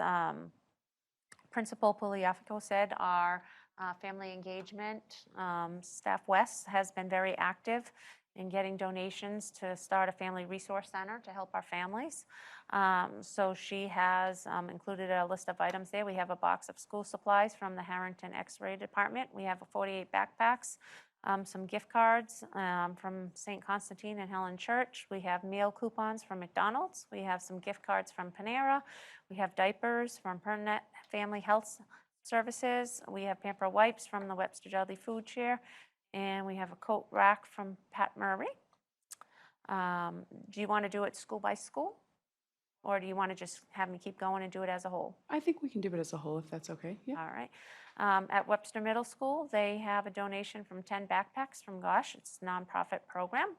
Principal Pugliafico said, our family engagement staff West has been very active in getting donations to start a family resource center to help our families. So she has included a list of items there. We have a box of school supplies from the Harrington X-ray department. We have 48 backpacks, some gift cards from St. Constantine and Helen Church. We have meal coupons from McDonald's. We have some gift cards from Panera. We have diapers from Pernet Family Health Services. We have pamper wipes from the Webster Dudley Food Chair. And we have a coat rack from Pat Murray. Do you want to do it school by school? Or do you want to just have me keep going and do it as a whole? I think we can do it as a whole if that's okay. Yeah. All right. At Webster Middle School, they have a donation from 10 backpacks from Gosh. It's a nonprofit program.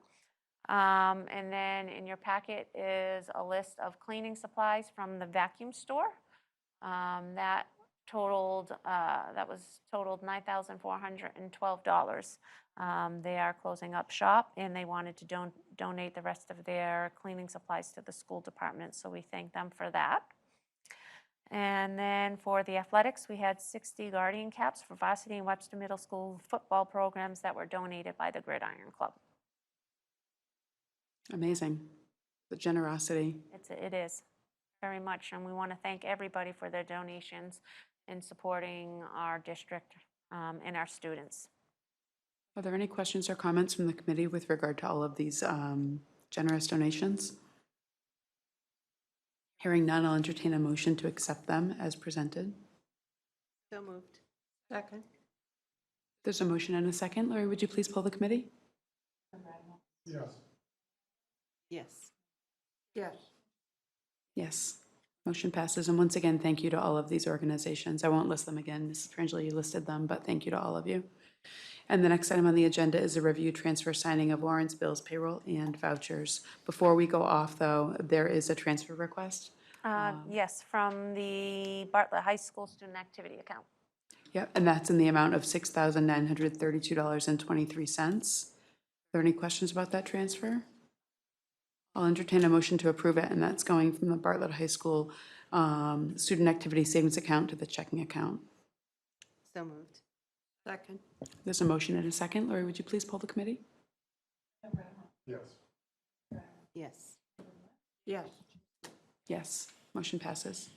And then in your packet is a list of cleaning supplies from the vacuum store. That was totaled $9,412. They are closing up shop, and they wanted to donate the rest of their cleaning supplies to the school department, so we thank them for that. And then for the athletics, we had 60 Guardian caps for varsity and Webster Middle School football programs that were donated by the Gridiron Club. Amazing. The generosity. It is, very much, and we want to thank everybody for their donations in supporting our district and our students. Are there any questions or comments from the committee with regard to all of these generous donations? Hearing none, I'll entertain a motion to accept them as presented. So moved. Second. There's a motion and a second. Lori, would you please poll the committee? Yes. Yes. Yes. Yes. Motion passes. And once again, thank you to all of these organizations. I won't list them again. Mrs. Perangeli, you listed them, but thank you to all of you. And the next item on the agenda is a review, transfer, signing of warrants, bills, payroll, and vouchers. Before we go off, though, there is a transfer request. Yes, from the Bartlett High School Student Activity Account. Yep, and that's in the amount of $6,932.23. Are there any questions about that transfer? I'll entertain a motion to approve it, and that's going from the Bartlett High School student activity savings account to the checking account. So moved. Second. There's a motion and a second. Lori, would you please poll the committee? Yes. Yes. Yes. Yes, motion passes.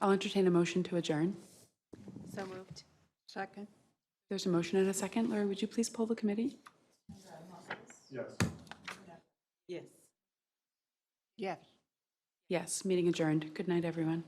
I'll entertain a motion to adjourn. So moved. Second. There's a motion and a second. Lori, would you please poll the committee? Yes. Yes. Yes. Yes, meeting adjourned. Good night, everyone.